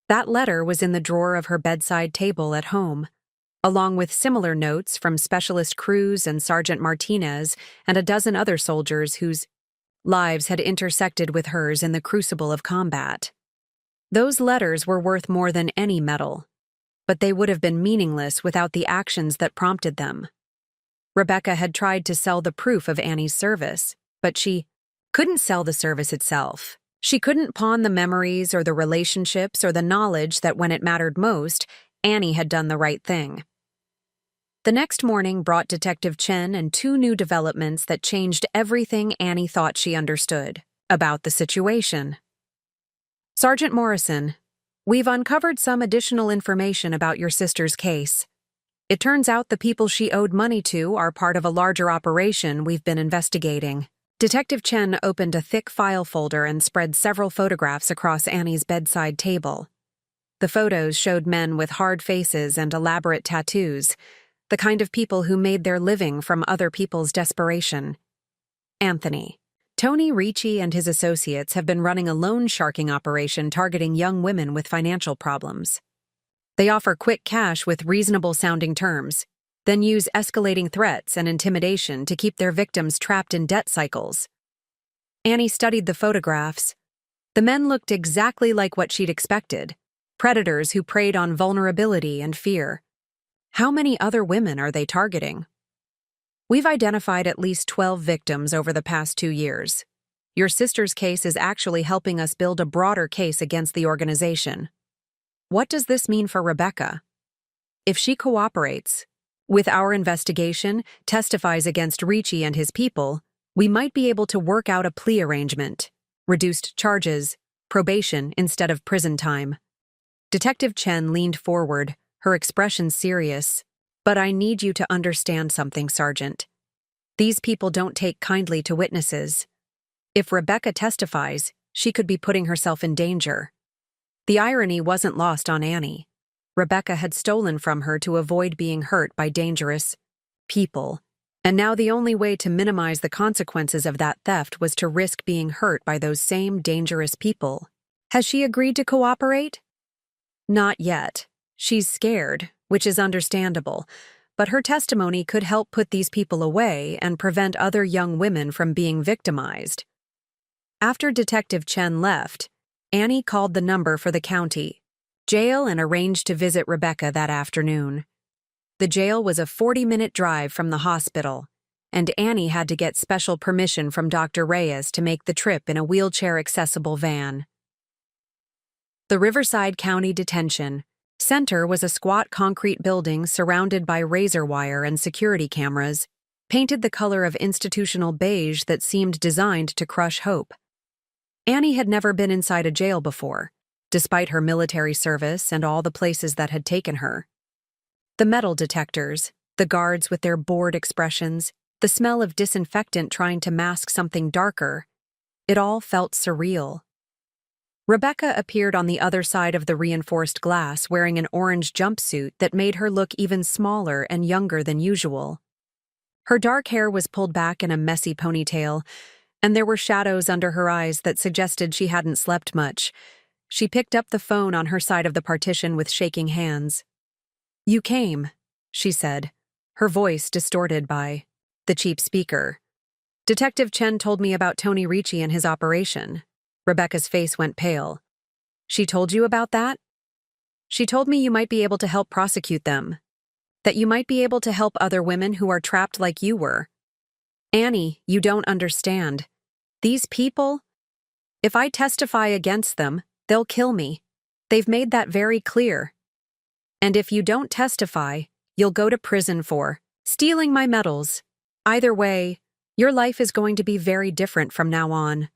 That letter was in the drawer of her bedside table at home, along with similar notes from Specialist Cruz and Sergeant Martinez and a dozen other soldiers whose lives had intersected with hers in the crucible of combat. Those letters were worth more than any medal, but they would have been meaningless without the actions that prompted them. Rebecca had tried to sell the proof of Annie's service, but she couldn't sell the service itself. She couldn't pawn the memories or the relationships or the knowledge that when it mattered most, Annie had done the right thing. The next morning brought Detective Chen and 2 new developments that changed everything Annie thought she understood about the situation. Sergeant Morrison, we've uncovered some additional information about your sister's case. It turns out the people she owed money to are part of a larger operation we've been investigating. Detective Chen opened a thick file folder and spread several photographs across Annie's bedside table. The photos showed men with hard faces and elaborate tattoos, the kind of people who made their living from other people's desperation. Anthony. Tony Ricci and his associates have been running a loan sharking operation targeting young women with financial problems. They offer quick cash with reasonable-sounding terms, then use escalating threats and intimidation to keep their victims trapped in debt cycles. Annie studied the photographs. The men looked exactly like what she'd expected, predators who preyed on vulnerability and fear. How many other women are they targeting? We've identified at least 12 victims over the past 2 years. Your sister's case is actually helping us build a broader case against the organization. What does this mean for Rebecca? If she cooperates with our investigation, testifies against Ricci and his people, we might be able to work out a plea arrangement, reduced charges, probation instead of prison time. Detective Chen leaned forward, her expression serious. But I need you to understand something, Sergeant. These people don't take kindly to witnesses. If Rebecca testifies, she could be putting herself in danger. The irony wasn't lost on Annie. Rebecca had stolen from her to avoid being hurt by dangerous people, and now the only way to minimize the consequences of that theft was to risk being hurt by those same dangerous people. Has she agreed to cooperate? Not yet. She's scared, which is understandable, but her testimony could help put these people away and prevent other young women from being victimized. After Detective Chen left, Annie called the number for the county jail and arranged to visit Rebecca that afternoon. The jail was a 40-minute drive from the hospital, and Annie had to get special permission from Dr. Reyes to make the trip in a wheelchair-accessible van. The Riverside County Detention Center was a squat concrete building surrounded by razor wire and security cameras, painted the color of institutional beige that seemed designed to crush hope. Annie had never been inside a jail before, despite her military service and all the places that had taken her. The metal detectors, the guards with their bored expressions, the smell of disinfectant trying to mask something darker, it all felt surreal. Rebecca appeared on the other side of the reinforced glass wearing an orange jumpsuit that made her look even smaller and younger than usual. Her dark hair was pulled back in a messy ponytail, and there were shadows under her eyes that suggested she hadn't slept much. She picked up the phone on her side of the partition with shaking hands. "You came," she said, her voice distorted by the cheap speaker. "Detective Chen told me about Tony Ricci and his operation." Rebecca's face went pale. "She told you about that?" "She told me you might be able to help prosecute them. That you might be able to help other women who are trapped like you were. Annie, you don't understand. These people, if I testify against them, they'll kill me. They've made that very clear. And if you don't testify, you'll go to prison for stealing my medals. Either way, your life is going to be very different from now on."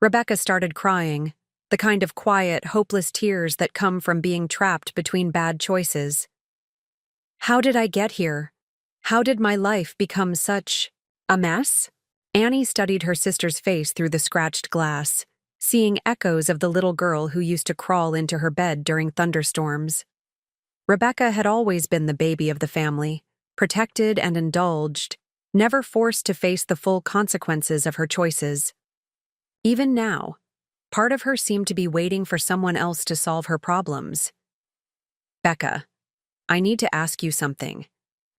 Rebecca started crying, The kind of quiet, hopeless tears that come from being trapped between bad choices. How did I get here? How did my life become such a mess? Annie studied her sister's face through the scratched glass, seeing echoes of the little girl who used to crawl into her bed during thunderstorms. Rebecca had always been the baby of the family, protected and indulged, never forced to face the full consequences of her choices. Even now, part of her seemed to be waiting for someone else to solve her problems. Becca, I need to ask you something,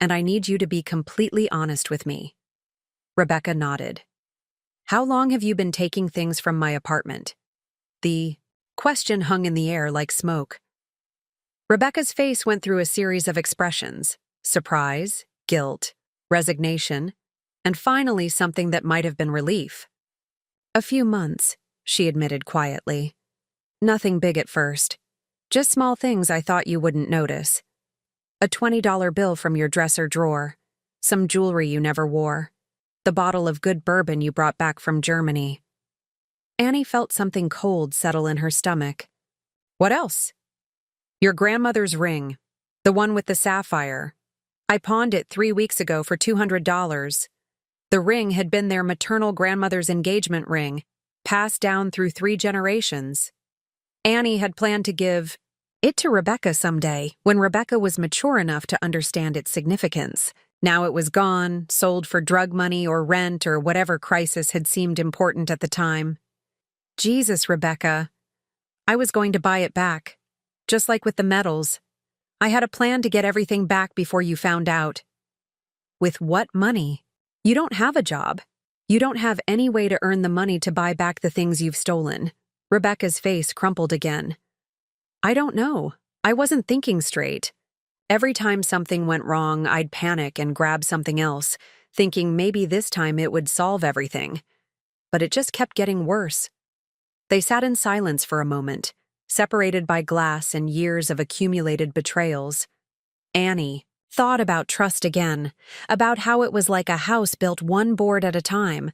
and I need you to be completely honest with me. Rebecca nodded. How long have you been taking things from my apartment? The question hung in the air like smoke. Rebecca's face went through a series of expressions: surprise, guilt, resignation, and finally something that might have been relief. A few months, she admitted quietly. Nothing big at first. Just small things I thought you wouldn't notice. A $20 bill from your dresser drawer. Some jewelry you never wore. The bottle of good bourbon you brought back from Germany. Annie felt something cold settle in her stomach. What else? Your grandmother's ring. The one with the sapphire. I pawned it 3 weeks ago for $200. The ring had been their maternal grandmother's engagement ring, passed down through 3 generations. Annie had planned to give it to Rebecca someday, when Rebecca was mature enough to understand its significance. Now it was gone, sold for drug money or rent or whatever crisis had seemed important at the time. Jesus, Rebecca. I was going to buy it back. Just like with the medals. I had a plan to get everything back before you found out. With what money? You don't have a job. You don't have any way to earn the money to buy back the things you've stolen. Rebecca's face crumpled again. I don't know. I wasn't thinking straight. Every time something went wrong, I'd panic and grab something else, thinking maybe this time it would solve everything. But it just kept getting worse. They sat in silence for a moment, separated by glass and years of accumulated betrayals. Annie thought about trust again, about how it was like a house built one board at a time,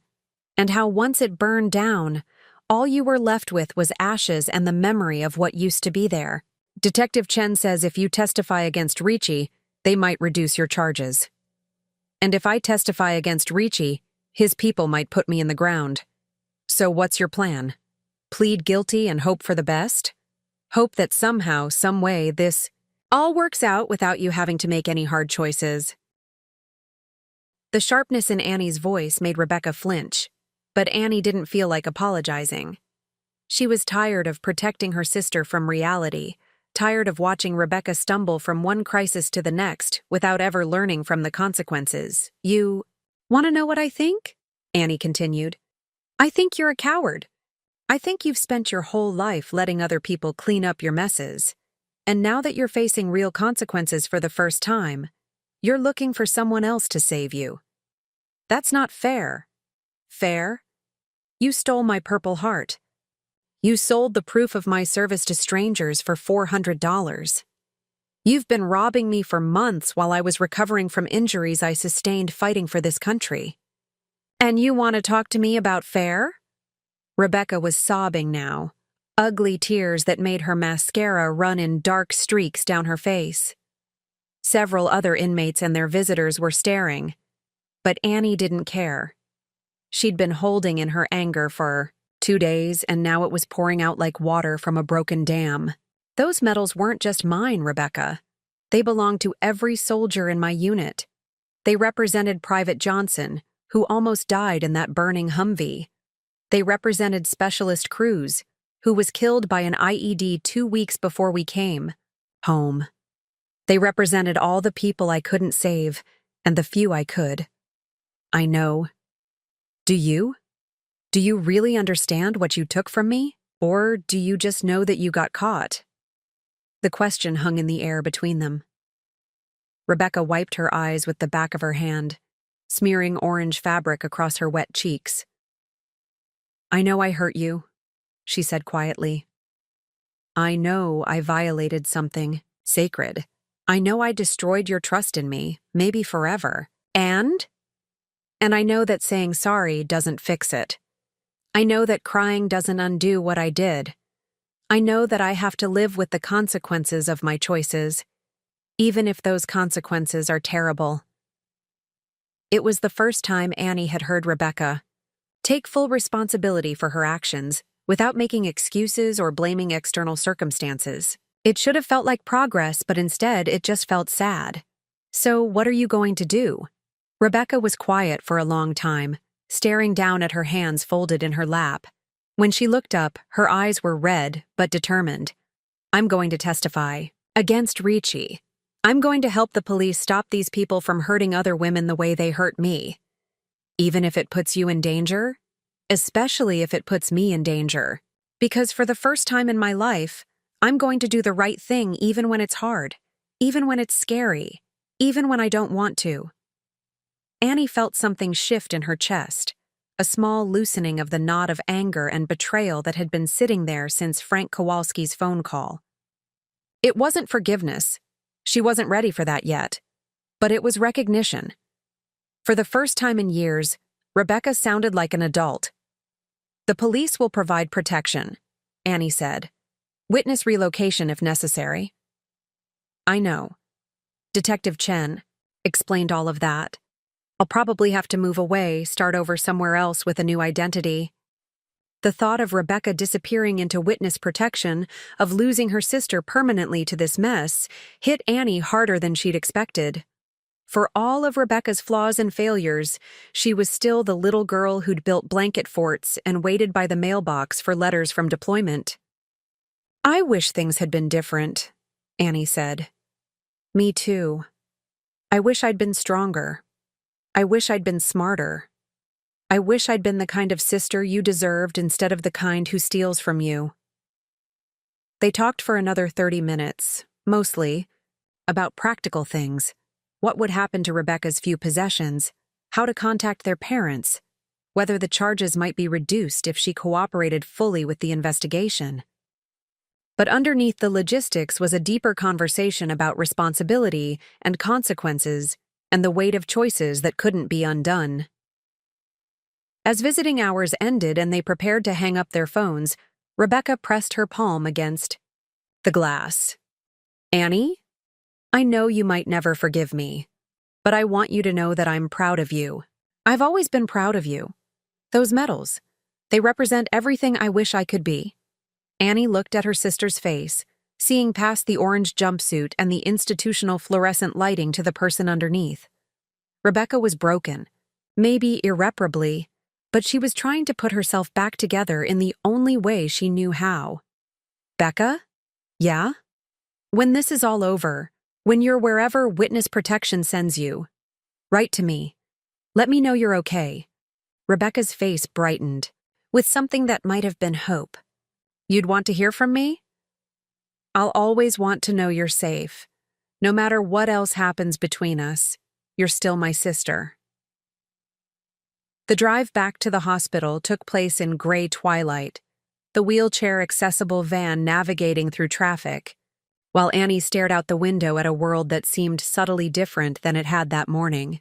and how once it burned down, all you were left with was ashes and the memory of what used to be there. Detective Chen says if you testify against Ricci, they might reduce your charges. And if I testify against Ricci, his people might put me in the ground. So what's your plan? Plead guilty and hope for the best? Hope that somehow, some way, this all works out without you having to make any hard choices. The sharpness in Annie's voice made Rebecca flinch, but Annie didn't feel like apologizing. She was tired of protecting her sister from reality, tired of watching Rebecca stumble from one crisis to the next without ever learning from the consequences. You want to know what I think? Annie continued. I think you're a coward. I think you've spent your whole life letting other people clean up your messes. And now that you're facing real consequences for the first time, you're looking for someone else to save you. That's not fair. Fair? You stole my Purple Heart. You sold the proof of my service to strangers for $400. You've been robbing me for months while I was recovering from injuries I sustained fighting for this country. And you want to talk to me about fair? Rebecca was sobbing now, ugly tears that made her mascara run in dark streaks down her face. Several other inmates and their visitors were staring, but Annie didn't care. She'd been holding in her anger for 2 days, and now it was pouring out like water from a broken dam. Those medals weren't just mine, Rebecca. They belonged to every soldier in my unit. They represented Private Johnson, who almost died in that burning Humvee. They represented Specialist Cruz, who was killed by an IED 2 weeks before we came home. They represented all the people I couldn't save, and the few I could. I know. Do you? Do you really understand what you took from me? Or do you just know that you got caught? The question hung in the air between them. Rebecca wiped her eyes with the back of her hand, smearing orange fabric across her wet cheeks. I know I hurt you, she said quietly. I know I violated something sacred. I know I destroyed your trust in me, maybe forever. And I know that saying sorry doesn't fix it. I know that crying doesn't undo what I did. I know that I have to live with the consequences of my choices, even if those consequences are terrible. It was the first time Annie had heard Rebecca take full responsibility for her actions without making excuses or blaming external circumstances. It should have felt like progress, but instead it just felt sad. So, what are you going to do? Rebecca was quiet for a long time, staring down at her hands folded in her lap. When she looked up, her eyes were red but determined. I'm going to testify against Ricci. I'm going to help the police stop these people from hurting other women the way they hurt me. Even if it puts you in danger? Especially if it puts me in danger. Because for the first time in my life, I'm going to do the right thing even when it's hard, even when it's scary, even when I don't want to. Annie felt something shift in her chest, a small loosening of the knot of anger and betrayal that had been sitting there since Frank Kowalski's phone call. It wasn't forgiveness. She wasn't ready for that yet. But it was recognition. For the first time in years, Rebecca sounded like an adult. The police will provide protection, Annie said. Witness relocation if necessary. I know. Detective Chen explained all of that. I'll probably have to move away, start over somewhere else with a new identity. The thought of Rebecca disappearing into witness protection, of losing her sister permanently to this mess, hit Annie harder than she'd expected. For all of Rebecca's flaws and failures, she was still the little girl who'd built blanket forts and waited by the mailbox for letters from deployment. I wish things had been different, Annie said. Me too. I wish I'd been stronger. I wish I'd been smarter. I wish I'd been the kind of sister you deserved instead of the kind who steals from you. They talked for another 30 minutes, mostly about practical things. What would happen to Rebecca's few possessions, how to contact their parents, whether the charges might be reduced if she cooperated fully with the investigation. But underneath the logistics was a deeper conversation about responsibility and consequences and the weight of choices that couldn't be undone. As visiting hours ended and they prepared to hang up their phones, Rebecca pressed her palm against the glass. Annie? I know you might never forgive me, but I want you to know that I'm proud of you. I've always been proud of you. Those medals, they represent everything I wish I could be. Annie looked at her sister's face, seeing past the orange jumpsuit and the institutional fluorescent lighting to the person underneath. Rebecca was broken, maybe irreparably, but she was trying to put herself back together in the only way she knew how. Becca? Yeah? When this is all over, when you're wherever witness protection sends you, write to me. Let me know you're okay. Rebecca's face brightened, with something that might have been hope. You'd want to hear from me? I'll always want to know you're safe. No matter what else happens between us, you're still my sister. The drive back to the hospital took place in gray twilight, the wheelchair-accessible van navigating through traffic, while Annie stared out the window at a world that seemed subtly different than it had that morning.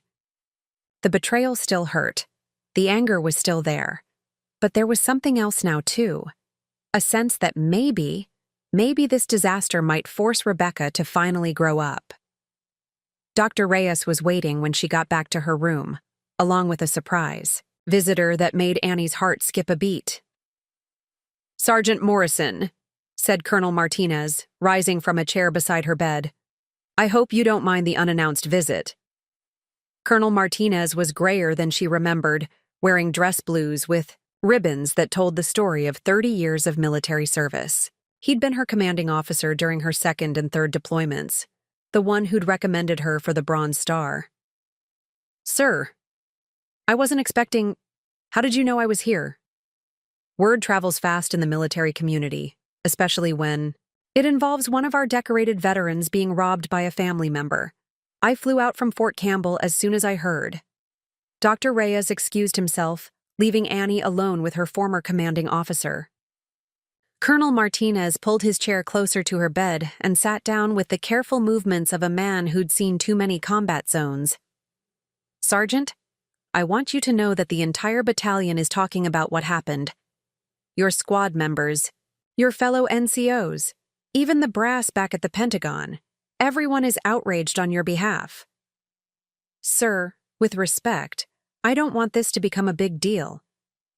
The betrayal still hurt. The anger was still there. But there was something else now, too. A sense that maybe this disaster might force Rebecca to finally grow up. Dr. Reyes was waiting when she got back to her room, along with a surprise visitor that made Annie's heart skip a beat. Sergeant Morrison, said Colonel Martinez, rising from a chair beside her bed. I hope you don't mind the unannounced visit. Colonel Martinez was grayer than she remembered, wearing dress blues with ribbons that told the story of 30 years of military service. He'd been her commanding officer during her second and third deployments, the one who'd recommended her for the Bronze Star. Sir, I wasn't expecting... How did you know I was here? Word travels fast in the military community, especially when it involves one of our decorated veterans being robbed by a family member. I flew out from Fort Campbell as soon as I heard. Dr. Reyes excused himself, leaving Annie alone with her former commanding officer. Colonel Martinez pulled his chair closer to her bed and sat down with the careful movements of a man who'd seen too many combat zones. Sergeant, I want you to know that the entire battalion is talking about what happened. Your squad members, Your fellow NCOs, even the brass back at the Pentagon. Everyone is outraged on your behalf. Sir, with respect, I don't want this to become a big deal.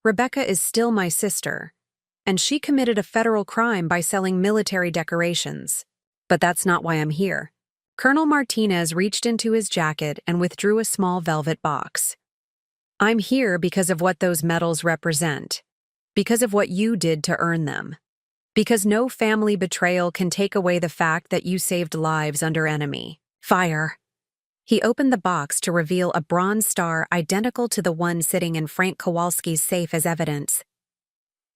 Rebecca is still my sister, and she committed a federal crime by selling military decorations. But that's not why I'm here. Colonel Martinez reached into his jacket and withdrew a small velvet box. I'm here because of what those medals represent, because of what you did to earn them, because no family betrayal can take away the fact that you saved lives under enemy fire. He opened the box to reveal a bronze star identical to the one sitting in Frank Kowalski's safe as evidence.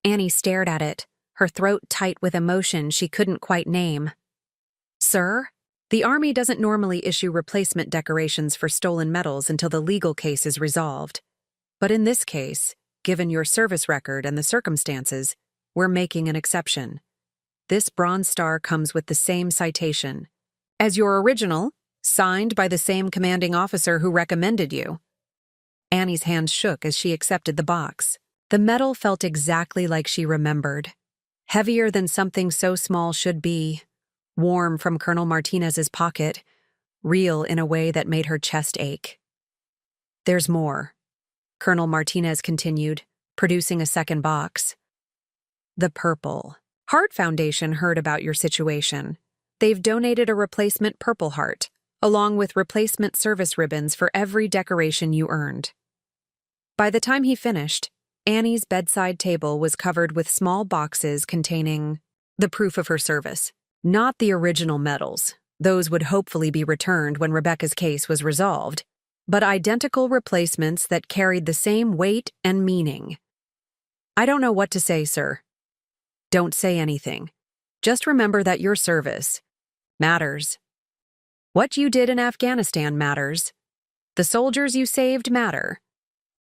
Annie stared at it, her throat tight with emotion she couldn't quite name. Sir, the Army doesn't normally issue replacement decorations for stolen medals until the legal case is resolved. But in this case, given your service record and the circumstances, we're making an exception. This bronze star comes with the same citation as your original, signed by the same commanding officer who recommended you. Annie's hand shook as she accepted the box. The medal felt exactly like she remembered. Heavier than something so small should be, warm from Colonel Martinez's pocket, real in a way that made her chest ache. There's more, Colonel Martinez continued, producing a second box. The Purple Heart Foundation heard about your situation. They've donated a replacement Purple Heart, along with replacement service ribbons for every decoration you earned. By the time he finished, Annie's bedside table was covered with small boxes containing the proof of her service. Not the original medals. Those would hopefully be returned when Rebecca's case was resolved, but identical replacements that carried the same weight and meaning. I don't know what to say, sir. Don't say anything. Just remember that your service matters. What you did in Afghanistan matters. The soldiers you saved matter.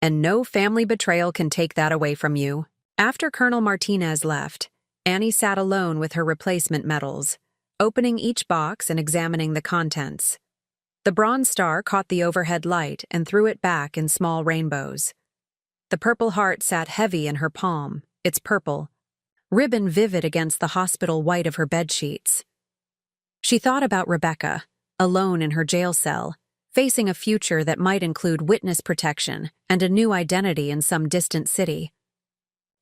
And no family betrayal can take that away from you. After Colonel Martinez left, Annie sat alone with her replacement medals, opening each box and examining the contents. The bronze star caught the overhead light and threw it back in small rainbows. The Purple Heart sat heavy in her palm, its purple, ribbon vivid against the hospital white of her bedsheets. She thought about Rebecca, alone in her jail cell, facing a future that might include witness protection and a new identity in some distant city.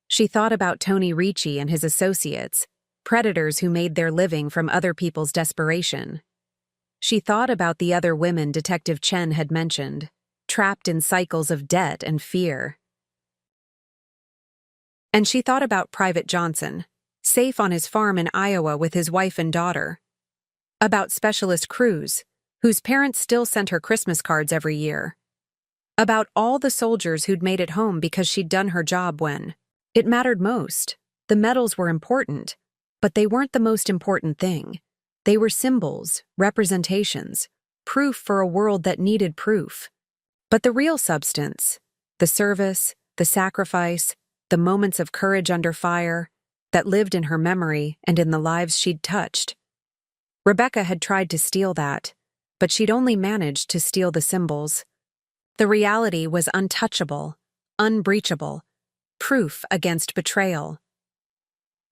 She thought about Tony Ricci and his associates, predators who made their living from other people's desperation. She thought about the other women Detective Chen had mentioned, trapped in cycles of debt and fear. And she thought about Private Johnson, safe on his farm in Iowa with his wife and daughter. About Specialist Cruz, whose parents still sent her Christmas cards every year. About all the soldiers who'd made it home because she'd done her job when it mattered most. The medals were important, but they weren't the most important thing. They were symbols, representations, proof for a world that needed proof. But the real substance, the service, the sacrifice, the moments of courage under fire, that lived in her memory and in the lives she'd touched. Rebecca had tried to steal that, but she'd only managed to steal the symbols. The reality was untouchable, unbreachable, proof against betrayal.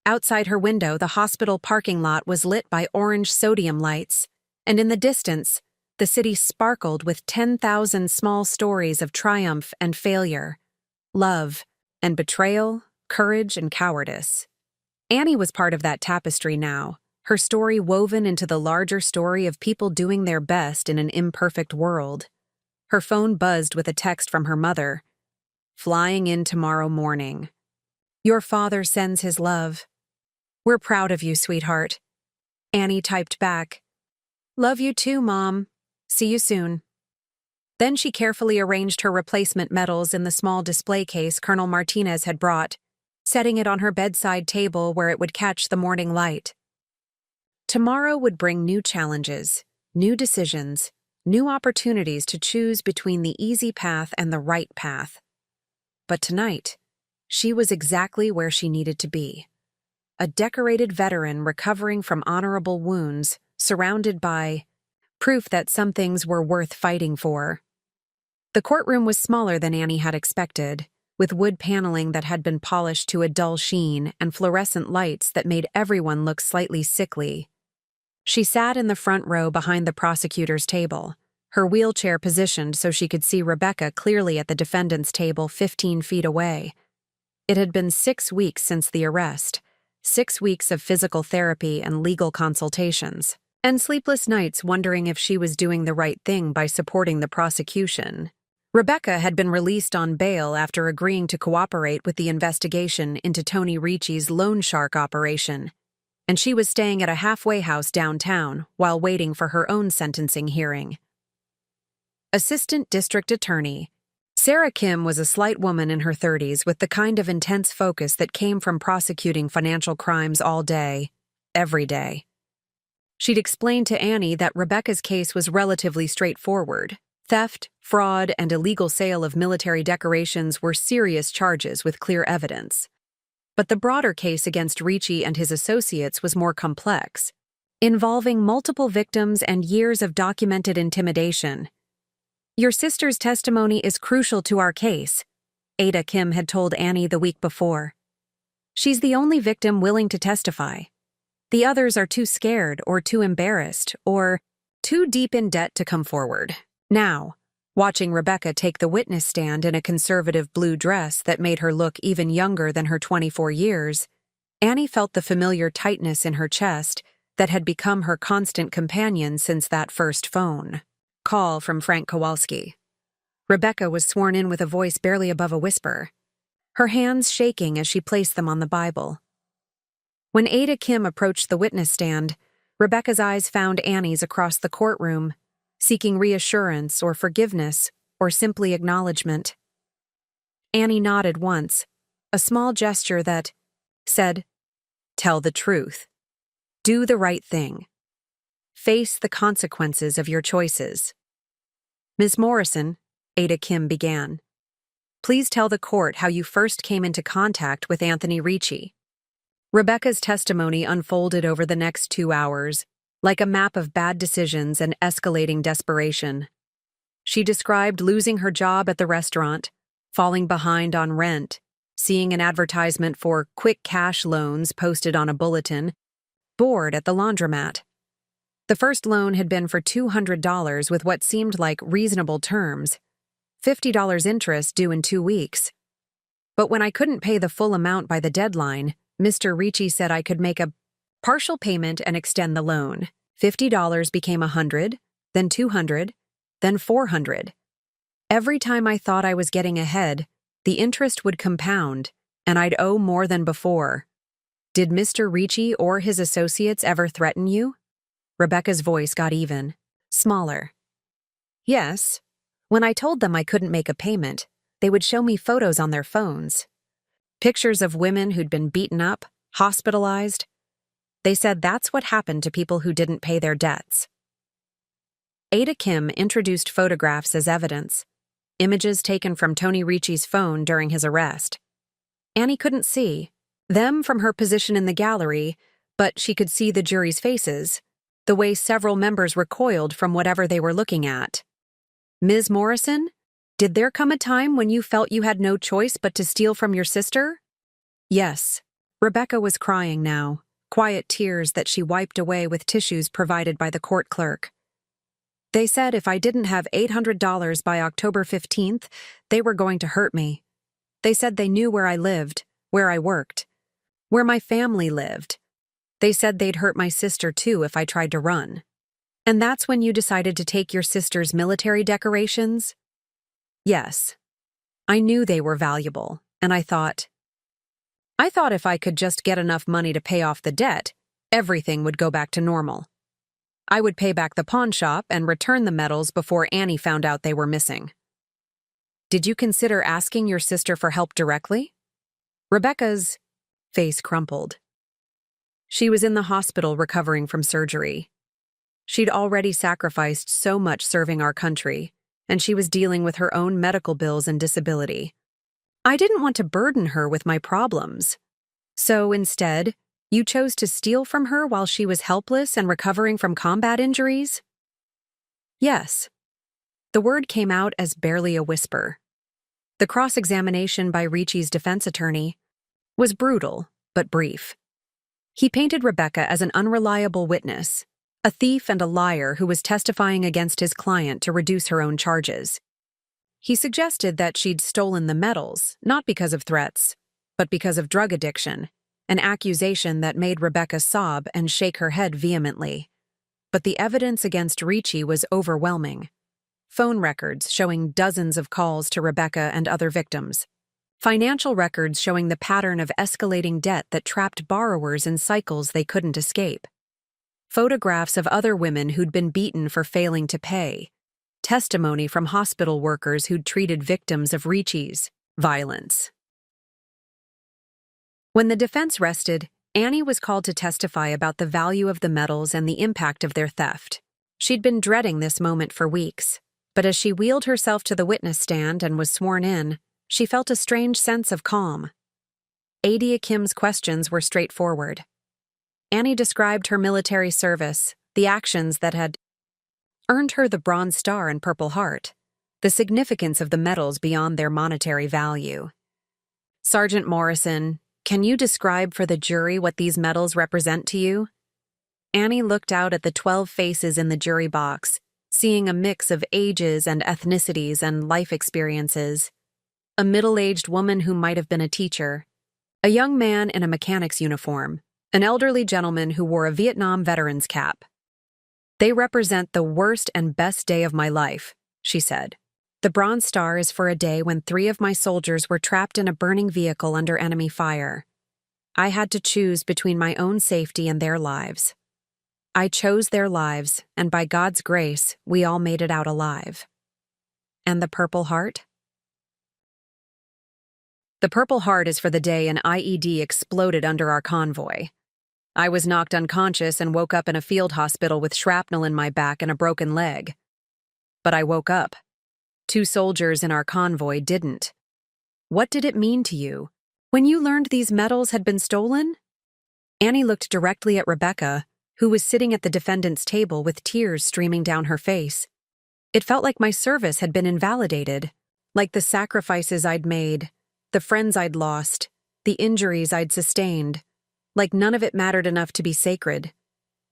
Outside her window, the hospital parking lot was lit by orange sodium lights, and in the distance, the city sparkled with 10,000 small stories of triumph and failure, love and betrayal, courage and cowardice. Annie was part of that tapestry now, her story woven into the larger story of people doing their best in an imperfect world. Her phone buzzed with a text from her mother. Flying in tomorrow morning. Your father sends his love. We're proud of you, sweetheart. Annie typed back. Love you too, Mom. See you soon. Then she carefully arranged her replacement medals in the small display case Colonel Martinez had brought, setting it on her bedside table where it would catch the morning light. Tomorrow would bring new challenges, new decisions, new opportunities to choose between the easy path and the right path. But tonight, she was exactly where she needed to be. A decorated veteran recovering from honorable wounds, surrounded by proof that some things were worth fighting for. The courtroom was smaller than Annie had expected, with wood paneling that had been polished to a dull sheen and fluorescent lights that made everyone look slightly sickly. She sat in the front row behind the prosecutor's table, her wheelchair positioned so she could see Rebecca clearly at the defendant's table 15 feet away. It had been 6 weeks since the arrest, 6 weeks of physical therapy and legal consultations, and sleepless nights wondering if she was doing the right thing by supporting the prosecution. Rebecca had been released on bail after agreeing to cooperate with the investigation into Tony Ricci's loan shark operation, and she was staying at a halfway house downtown while waiting for her own sentencing hearing. Assistant District Attorney Sarah Kim was a slight woman in her 30s with the kind of intense focus that came from prosecuting financial crimes all day, every day. She'd explained to Annie that Rebecca's case was relatively straightforward. Theft, fraud, and illegal sale of military decorations were serious charges with clear evidence. But the broader case against Ricci and his associates was more complex, involving multiple victims and years of documented intimidation. "Your sister's testimony is crucial to our case," Ada Kim had told Annie the week before. "She's the only victim willing to testify. The others are too scared or too embarrassed or too deep in debt to come forward." Now, watching Rebecca take the witness stand in a conservative blue dress that made her look even younger than her 24 years, Annie felt the familiar tightness in her chest that had become her constant companion since that first phone call from Frank Kowalski. Rebecca was sworn in with a voice barely above a whisper, her hands shaking as she placed them on the Bible. When Ada Kim approached the witness stand, Rebecca's eyes found Annie's across the courtroom, seeking reassurance or forgiveness or simply acknowledgement. Annie nodded once, a small gesture that said, "Tell the truth. Do the right thing. Face the consequences of your choices." "Ms. Morrison," Ada Kim began, "please tell the court how you first came into contact with Anthony Ricci." Rebecca's testimony unfolded over the next 2 hours, like a map of bad decisions and escalating desperation. She described losing her job at the restaurant, falling behind on rent, seeing an advertisement for quick cash loans posted on a bulletin, bored at the laundromat. The first loan had been for $200 with what seemed like reasonable terms, $50 interest due in 2 weeks. But when I couldn't pay the full amount by the deadline, Mr. Ricci said I could make a partial payment and extend the loan. $50 became $100, then $200, then $400. Every time I thought I was getting ahead, the interest would compound, and I'd owe more than before. "Did Mr. Ricci or his associates ever threaten you?" Rebecca's voice got even, smaller. "Yes. When I told them I couldn't make a payment, they would show me photos on their phones. Pictures of women who'd been beaten up, hospitalized. They said that's what happened to people who didn't pay their debts." Ada Kim introduced photographs as evidence, images taken from Tony Ricci's phone during his arrest. Annie couldn't see them from her position in the gallery, but she could see the jury's faces, the way several members recoiled from whatever they were looking at. "Ms. Morrison, did there come a time when you felt you had no choice but to steal from your sister?" "Yes." Rebecca was crying now, quiet tears that she wiped away with tissues provided by the court clerk. "They said if I didn't have $800 by October 15th, they were going to hurt me. They said they knew where I lived, where I worked, where my family lived. They said they'd hurt my sister too if I tried to run." "And that's when you decided to take your sister's military decorations?" "Yes. I knew they were valuable, and I thought if I could just get enough money to pay off the debt, everything would go back to normal. I would pay back the pawn shop and return the medals before Annie found out they were missing." "Did you consider asking your sister for help directly?" Rebecca's face crumpled. She was in the hospital recovering from surgery. She'd already sacrificed so much serving our country, and she was dealing with her own medical bills and disability. I didn't want to burden her with my problems. "So instead, you chose to steal from her while she was helpless and recovering from combat injuries?" "Yes." The word came out as barely a whisper. The cross-examination by Ricci's defense attorney was brutal, but brief. He painted Rebecca as an unreliable witness, a thief and a liar who was testifying against his client to reduce her own charges. He suggested that she'd stolen the medals, not because of threats, but because of drug addiction, an accusation that made Rebecca sob and shake her head vehemently. But the evidence against Ricci was overwhelming. Phone records showing dozens of calls to Rebecca and other victims. Financial records showing the pattern of escalating debt that trapped borrowers in cycles they couldn't escape. Photographs of other women who'd been beaten for failing to pay. Testimony from hospital workers who'd treated victims of Ricci's violence. When the defense rested, Annie was called to testify about the value of the medals and the impact of their theft. She'd been dreading this moment for weeks, but as she wheeled herself to the witness stand and was sworn in, she felt a strange sense of calm. Adia Kim's questions were straightforward. Annie described her military service, the actions that had earned her the Bronze Star and Purple Heart, the significance of the medals beyond their monetary value. Sergeant Morrison, can you describe for the jury what these medals represent to you? Annie looked out at the 12 faces in the jury box, seeing a mix of ages and ethnicities and life experiences. A middle-aged woman who might have been a teacher, a young man in a mechanic's uniform, an elderly gentleman who wore a Vietnam veteran's cap. They represent the worst and best day of my life, she said. The Bronze Star is for a day when 3 of my soldiers were trapped in a burning vehicle under enemy fire. I had to choose between my own safety and their lives. I chose their lives, and by God's grace, we all made it out alive. And the Purple Heart? The Purple Heart is for the day an IED exploded under our convoy. I was knocked unconscious and woke up in a field hospital with shrapnel in my back and a broken leg. But I woke up. 2 soldiers in our convoy didn't. What did it mean to you when you learned these medals had been stolen? Annie looked directly at Rebecca, who was sitting at the defendant's table with tears streaming down her face. It felt like my service had been invalidated, like the sacrifices I'd made, the friends I'd lost, the injuries I'd sustained, like none of it mattered enough to be sacred.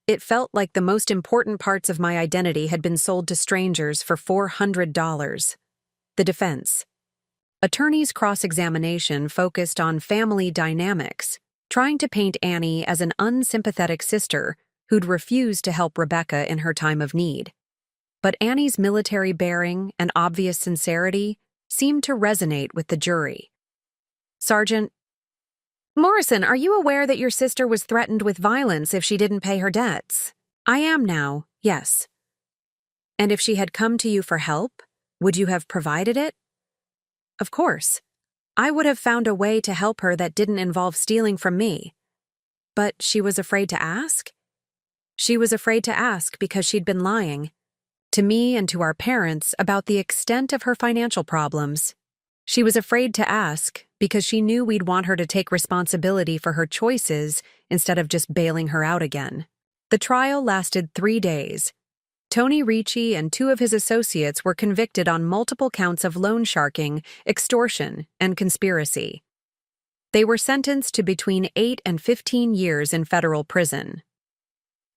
It felt like the most important parts of my identity had been sold to strangers for $400. The defense. Attorney's cross-examination focused on family dynamics, trying to paint Annie as an unsympathetic sister who'd refused to help Rebecca in her time of need. But Annie's military bearing and obvious sincerity seemed to resonate with the jury. Sergeant Morrison, are you aware that your sister was threatened with violence if she didn't pay her debts? I am now, yes. And if she had come to you for help, would you have provided it? Of course. I would have found a way to help her that didn't involve stealing from me. But she was afraid to ask? She was afraid to ask because she'd been lying, to me and to our parents, about the extent of her financial problems. She was afraid to ask because she knew we'd want her to take responsibility for her choices instead of just bailing her out again. The trial lasted 3 days. Tony Ricci and 2 of his associates were convicted on multiple counts of loan sharking, extortion, and conspiracy. They were sentenced to between 8 and 15 years in federal prison.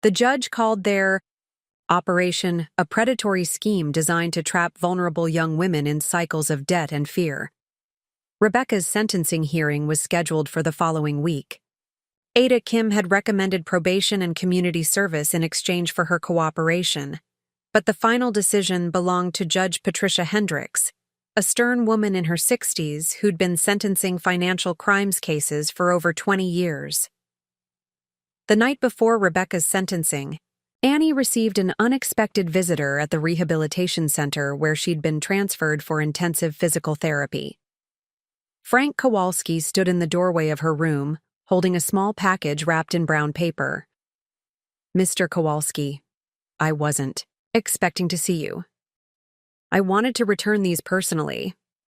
The judge called their operation a predatory scheme designed to trap vulnerable young women in cycles of debt and fear. Rebecca's sentencing hearing was scheduled for the following week. Adia Kim had recommended probation and community service in exchange for her cooperation, but the final decision belonged to Judge Patricia Hendricks, a stern woman in her 60s who'd been sentencing financial crimes cases for over 20 years. The night before Rebecca's sentencing, Annie received an unexpected visitor at the rehabilitation center where she'd been transferred for intensive physical therapy. Frank Kowalski stood in the doorway of her room, holding a small package wrapped in brown paper. Mr. Kowalski, I wasn't expecting to see you. I wanted to return these personally,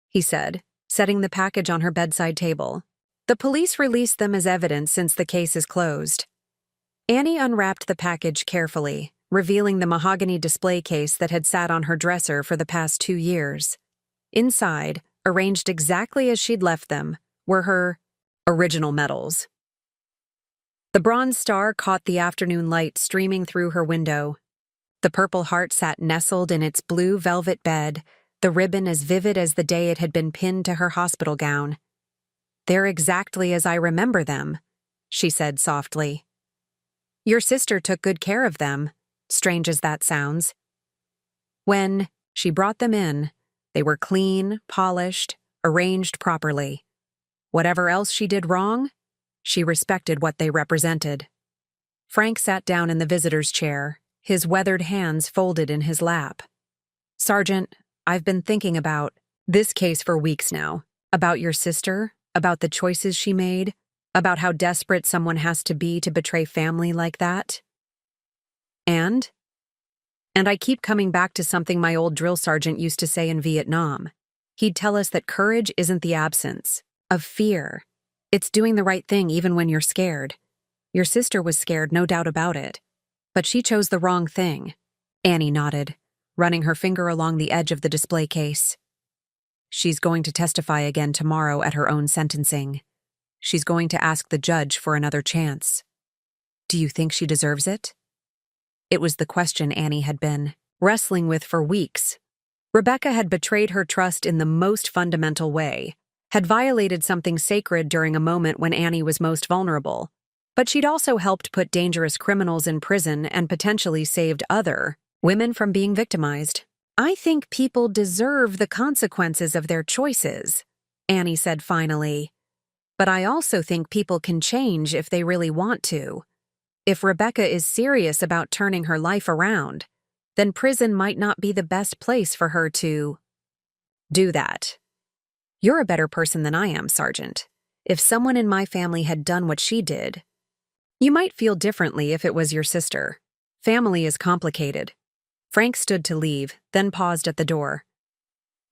he said, setting the package on her bedside table. The police released them as evidence since the case is closed. Annie unwrapped the package carefully, revealing the mahogany display case that had sat on her dresser for the past 2 years. Inside, arranged exactly as she'd left them, were her original medals. The bronze star caught the afternoon light streaming through her window. The Purple Heart sat nestled in its blue velvet bed, the ribbon as vivid as the day it had been pinned to her hospital gown. "They're exactly as I remember them," she said softly. "Your sister took good care of them, strange as that sounds. When she brought them in, they were clean, polished, arranged properly. Whatever else she did wrong, she respected what they represented." Frank sat down in the visitor's chair, his weathered hands folded in his lap. "Sergeant, I've been thinking about this case for weeks now, about your sister, about the choices she made, about how desperate someone has to be to betray family like that. And I keep coming back to something my old drill sergeant used to say in Vietnam. He'd tell us that courage isn't the absence of fear. It's doing the right thing even when you're scared. Your sister was scared, no doubt about it. But she chose the wrong thing." Annie nodded, running her finger along the edge of the display case. "She's going to testify again tomorrow at her own sentencing. She's going to ask the judge for another chance. Do you think she deserves it?" It was the question Annie had been wrestling with for weeks. Rebecca had betrayed her trust in the most fundamental way, had violated something sacred during a moment when Annie was most vulnerable, but she'd also helped put dangerous criminals in prison and potentially saved other women from being victimized. "I think people deserve the consequences of their choices," Annie said finally. "But I also think people can change if they really want to. If Rebecca is serious about turning her life around, then prison might not be the best place for her to do that. You're a better person than I am, Sergeant. If someone in my family had done what she did, you might feel differently if it was your sister. Family is complicated." Frank stood to leave, then paused at the door.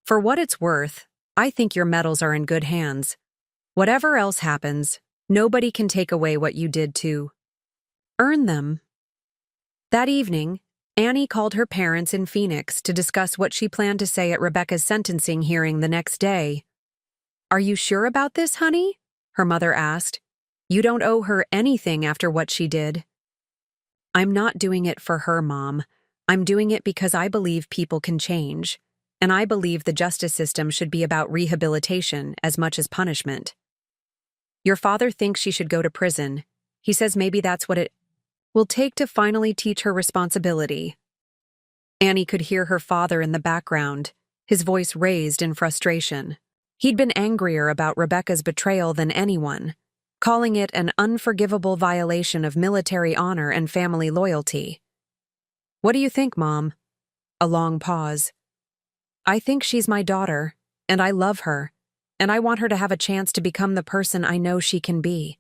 "For what it's worth, I think your medals are in good hands. Whatever else happens, nobody can take away what you did to earn them." That evening, Annie called her parents in Phoenix to discuss what she planned to say at Rebecca's sentencing hearing the next day. "Are you sure about this, honey?" her mother asked. "You don't owe her anything after what she did." "I'm not doing it for her, Mom. I'm doing it because I believe people can change, and I believe the justice system should be about rehabilitation as much as punishment. Your father thinks she should go to prison. He says maybe that's what it will take to finally teach her responsibility." Annie could hear her father in the background, his voice raised in frustration. He'd been angrier about Rebecca's betrayal than anyone, calling it an unforgivable violation of military honor and family loyalty. "What do you think, Mom?" A long pause. "I think she's my daughter, and I love her, and I want her to have a chance to become the person I know she can be.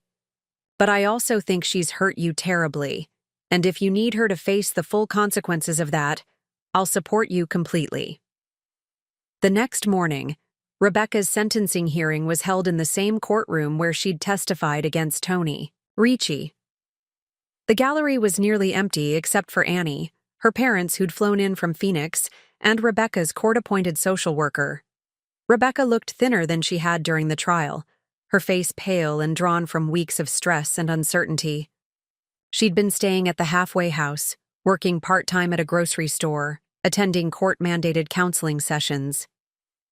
But I also think she's hurt you terribly, and if you need her to face the full consequences of that, I'll support you completely." The next morning, Rebecca's sentencing hearing was held in the same courtroom where she'd testified against Tony Ricci. The gallery was nearly empty except for Annie, her parents who'd flown in from Phoenix, and Rebecca's court-appointed social worker. Rebecca looked thinner than she had during the trial, her face pale and drawn from weeks of stress and uncertainty. She'd been staying at the halfway house, working part-time at a grocery store, attending court-mandated counseling sessions.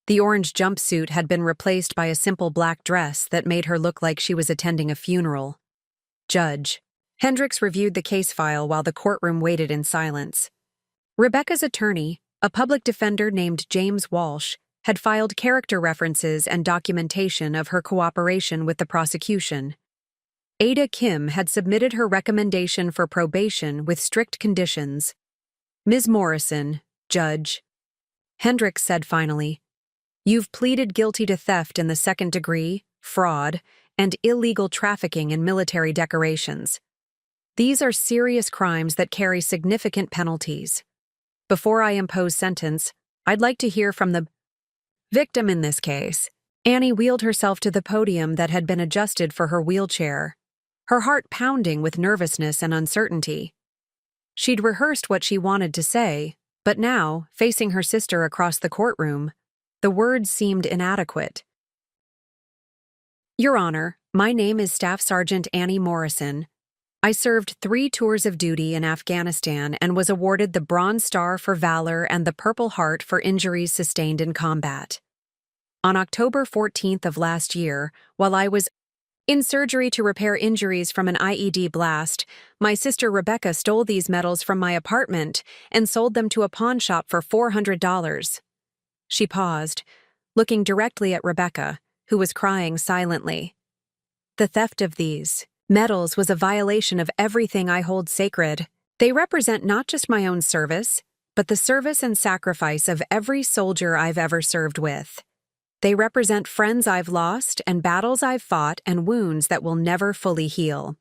The orange jumpsuit had been replaced by a simple black dress that made her look like she was attending a funeral. Judge Hendricks reviewed the case file while the courtroom waited in silence. Rebecca's attorney, a public defender named James Walsh, had filed character references and documentation of her cooperation with the prosecution. Ada Kim had submitted her recommendation for probation with strict conditions. "Ms. Morrison, Judge," Hendricks said finally, "you've pleaded guilty to theft in the second degree, fraud, and illegal trafficking in military decorations. These are serious crimes that carry significant penalties. Before I impose sentence, I'd like to hear from the victim in this case." Annie wheeled herself to the podium that had been adjusted for her wheelchair, her heart pounding with nervousness and uncertainty. She'd rehearsed what she wanted to say, but now, facing her sister across the courtroom, The words seemed inadequate. Your Honor, my name is Staff Sergeant Anny Morrison. I served 3 tours of duty in Afghanistan and was awarded the Bronze Star for Valor and the Purple Heart for injuries sustained in combat. On October 14th of last year, while I was in surgery to repair injuries from an IED blast, my sister Rebecca stole these medals from my apartment and sold them to a pawn shop for $400. She paused, looking directly at Rebecca, who was crying silently. The theft of these medals was a violation of everything I hold sacred. They represent not just my own service, but the service and sacrifice of every soldier I've ever served with. They represent friends I've lost and battles I've fought and wounds that will never fully heal.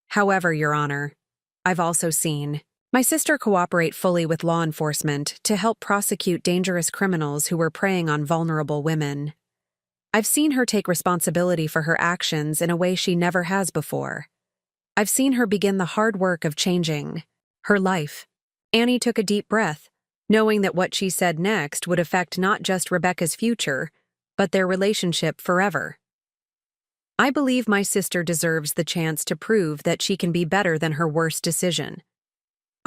However, Your Honor, I've also seen my sister cooperate fully with law enforcement to help prosecute dangerous criminals who were preying on vulnerable women. I've seen her take responsibility for her actions in a way she never has before. I've seen her begin the hard work of changing her life. Annie took a deep breath, knowing that what she said next would affect not just Rebecca's future, but their relationship forever. I believe my sister deserves the chance to prove that she can be better than her worst decision.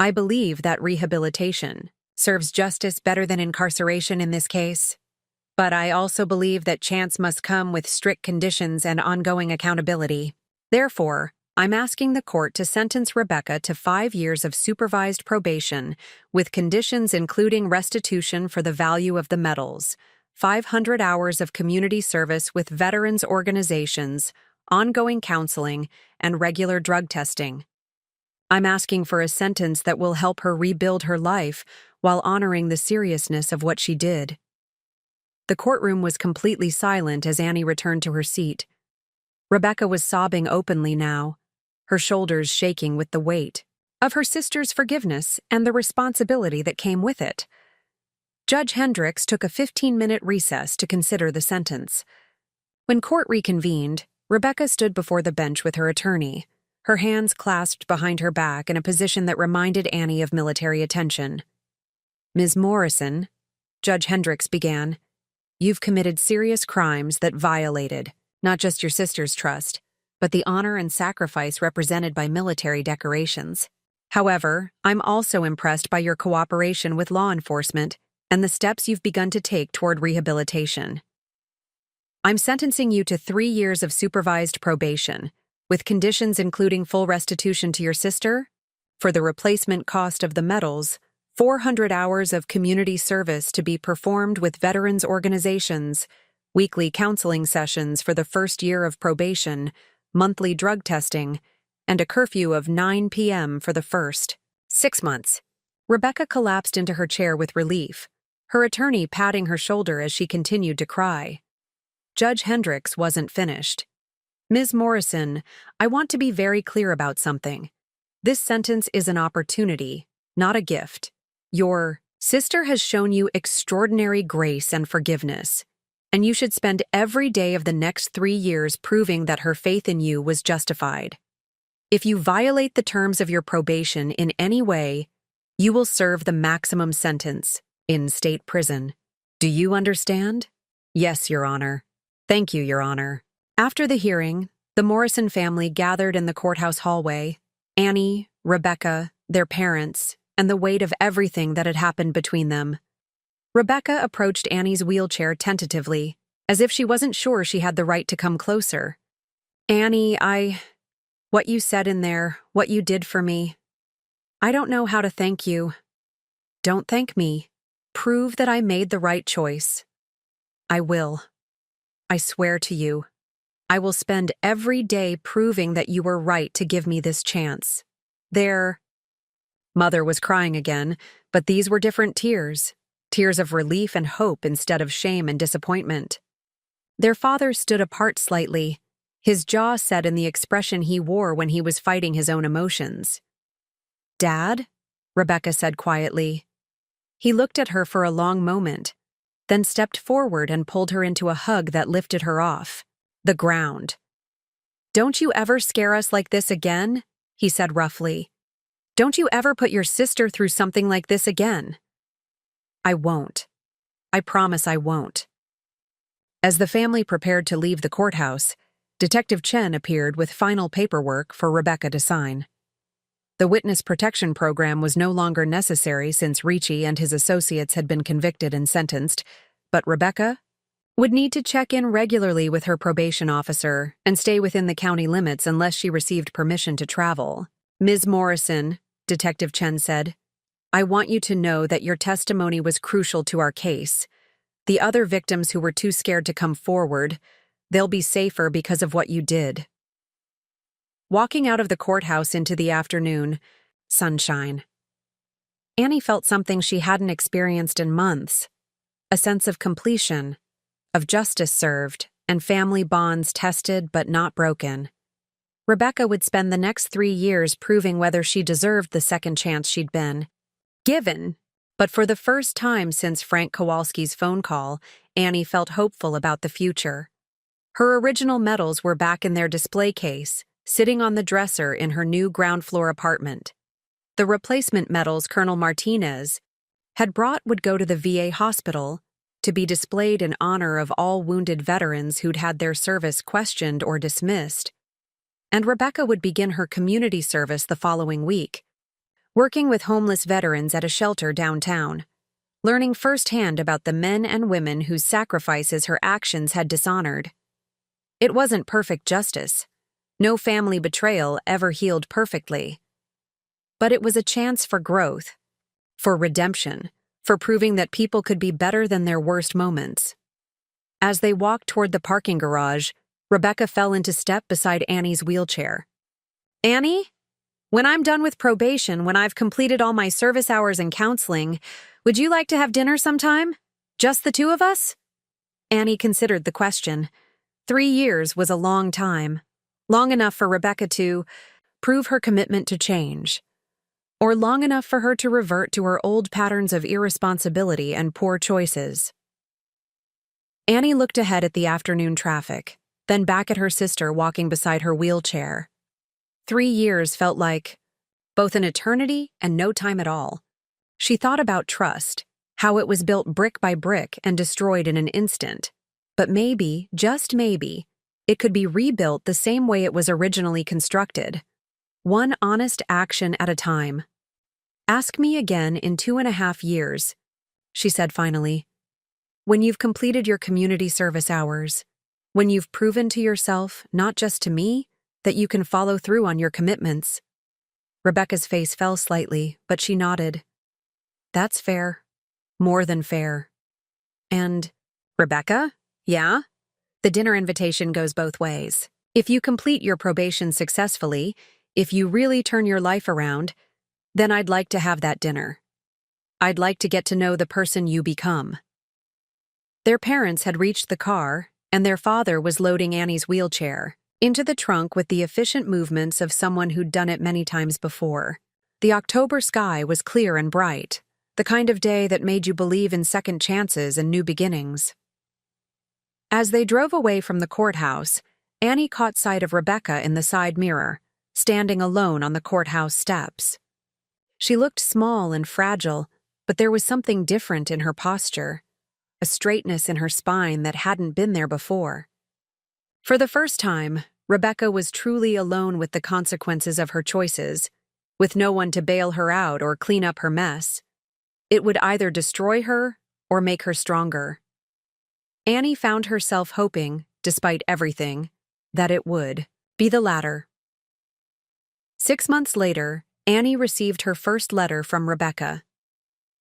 I believe that rehabilitation serves justice better than incarceration in this case. But I also believe that chance must come with strict conditions and ongoing accountability. Therefore, I'm asking the court to sentence Rebecca to 5 years of supervised probation, with conditions including restitution for the value of the medals, 500 hours of community service with veterans organizations, ongoing counseling, and regular drug testing. I'm asking for a sentence that will help her rebuild her life while honoring the seriousness of what she did. The courtroom was completely silent as Annie returned to her seat. Rebecca was sobbing openly now, her shoulders shaking with the weight of her sister's forgiveness and the responsibility that came with it. Judge Hendricks took a 15-minute recess to consider the sentence. When court reconvened, Rebecca stood before the bench with her attorney, her hands clasped behind her back in a position that reminded Annie of military attention. Ms. Morrison, Judge Hendricks began, you've committed serious crimes that violated not just your sister's trust, but the honor and sacrifice represented by military decorations. However, I'm also impressed by your cooperation with law enforcement and the steps you've begun to take toward rehabilitation. I'm sentencing you to 3 years of supervised probation, with conditions including full restitution to your sister, for the replacement cost of the medals, 400 hours of community service to be performed with veterans organizations, weekly counseling sessions for the first year of probation, monthly drug testing, and a curfew of 9 p.m. for the first 6 months. Rebecca collapsed into her chair with relief, her attorney patting her shoulder as she continued to cry. Judge Hendricks wasn't finished. Ms. Morrison, I want to be very clear about something. This sentence is an opportunity, not a gift. Your sister has shown you extraordinary grace and forgiveness, and you should spend every day of the next 3 years proving that her faith in you was justified. If you violate the terms of your probation in any way, you will serve the maximum sentence in state prison. Do you understand? Yes, Your Honor. Thank you, Your Honor. After the hearing, the Morrison family gathered in the courthouse hallway. Annie, Rebecca, their parents, and the weight of everything that had happened between them. Rebecca approached Annie's wheelchair tentatively, as if she wasn't sure she had the right to come closer. Annie, what you said in there, what you did for me. I don't know how to thank you. Don't thank me. Prove that I made the right choice. I will. I swear to you. I will spend every day proving that you were right to give me this chance. Mother was crying again, but these were different tears. Tears of relief and hope instead of shame and disappointment. Their father stood apart slightly, his jaw set in the expression he wore when he was fighting his own emotions. Dad? Rebecca said quietly. He looked at her for a long moment, then stepped forward and pulled her into a hug that lifted her off the ground. Don't you ever scare us like this again? He said roughly. Don't you ever put your sister through something like this again? I won't. I promise I won't." As the family prepared to leave the courthouse, Detective Chen appeared with final paperwork for Rebecca to sign. The witness protection program was no longer necessary since Ricci and his associates had been convicted and sentenced, but Rebecca would need to check in regularly with her probation officer and stay within the county limits unless she received permission to travel. "Ms. Morrison," Detective Chen said, "I want you to know that your testimony was crucial to our case. The other victims who were too scared to come forward, they'll be safer because of what you did." Walking out of the courthouse into the afternoon sunshine, Annie felt something she hadn't experienced in months, a sense of completion, of justice served, and family bonds tested but not broken. Rebecca would spend the next 3 years proving whether she deserved the second chance she'd been given. But for the first time since Frank Kowalski's phone call, Annie felt hopeful about the future. Her original medals were back in their display case, sitting on the dresser in her new ground-floor apartment. The replacement medals Colonel Martinez had brought would go to the VA hospital to be displayed in honor of all wounded veterans who'd had their service questioned or dismissed. And Rebecca would begin her community service the following week, working with homeless veterans at a shelter downtown, learning firsthand about the men and women whose sacrifices her actions had dishonored. It wasn't perfect justice. No family betrayal ever healed perfectly. But it was a chance for growth, for redemption, for proving that people could be better than their worst moments. As they walked toward the parking garage, Rebecca fell into step beside Annie's wheelchair. "Annie? When I'm done with probation, when I've completed all my service hours and counseling, would you like to have dinner sometime? Just the two of us?" Annie considered the question. 3 years was a long time. Long enough for Rebecca to prove her commitment to change, or long enough for her to revert to her old patterns of irresponsibility and poor choices. Annie looked ahead at the afternoon traffic, then back at her sister walking beside her wheelchair. 3 years felt like both an eternity and no time at all. She thought about trust, how it was built brick by brick and destroyed in an instant. But maybe, just maybe, it could be rebuilt the same way it was originally constructed. One honest action at a time. "Ask me again in 2.5 years," she said finally. "When you've completed your community service hours, when you've proven to yourself, not just to me, that you can follow through on your commitments." Rebecca's face fell slightly, but she nodded. "That's fair. More than fair." And, "Rebecca? Yeah?" The dinner invitation goes both ways. If you complete your probation successfully, if you really turn your life around, then I'd like to have that dinner. I'd like to get to know the person you become. Their parents had reached the car, and their father was loading Annie's wheelchair into the trunk with the efficient movements of someone who'd done it many times before. The October sky was clear and bright, the kind of day that made you believe in second chances and new beginnings. As they drove away from the courthouse, Annie caught sight of Rebecca in the side mirror, standing alone on the courthouse steps. She looked small and fragile, but there was something different in her posture, a straightness in her spine that hadn't been there before. For the first time, Rebecca was truly alone with the consequences of her choices, with no one to bail her out or clean up her mess. It would either destroy her or make her stronger. Annie found herself hoping, despite everything, that it would be the latter. 6 months later, Annie received her first letter from Rebecca.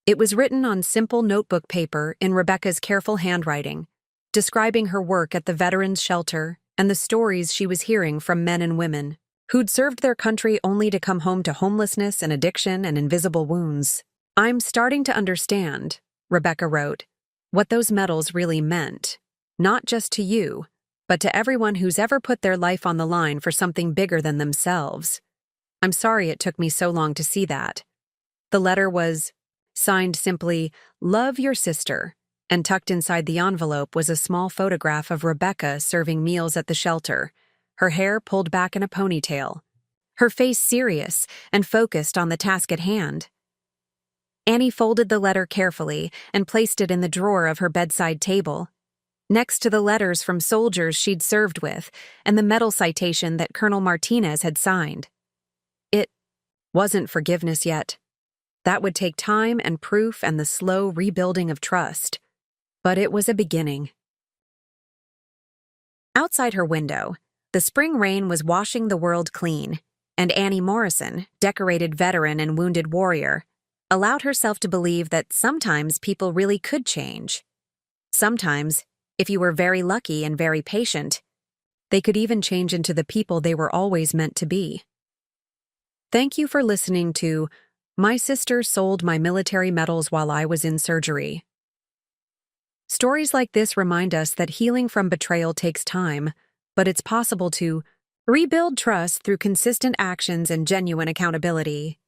It was written on simple notebook paper in Rebecca's careful handwriting, describing her work at the veterans' shelter and the stories she was hearing from men and women who'd served their country only to come home to homelessness and addiction and invisible wounds. "I'm starting to understand," Rebecca wrote, "what those medals really meant, not just to you, but to everyone who's ever put their life on the line for something bigger than themselves. I'm sorry it took me so long to see that." The letter was signed simply, "Love your sister," and tucked inside the envelope was a small photograph of Rebecca serving meals at the shelter, her hair pulled back in a ponytail, her face serious and focused on the task at hand. Annie folded the letter carefully and placed it in the drawer of her bedside table, next to the letters from soldiers she'd served with and the medal citation that Colonel Martinez had signed. It wasn't forgiveness yet. That would take time and proof and the slow rebuilding of trust. But it was a beginning. Outside her window, the spring rain was washing the world clean, and Anny Morrison, decorated veteran and wounded warrior, allowed herself to believe that sometimes people really could change. Sometimes, if you were very lucky and very patient, they could even change into the people they were always meant to be. Thank you for listening to My Sister Sold My Military Medals While I Was in Surgery. Stories like this remind us that healing from betrayal takes time, but it's possible to rebuild trust through consistent actions and genuine accountability.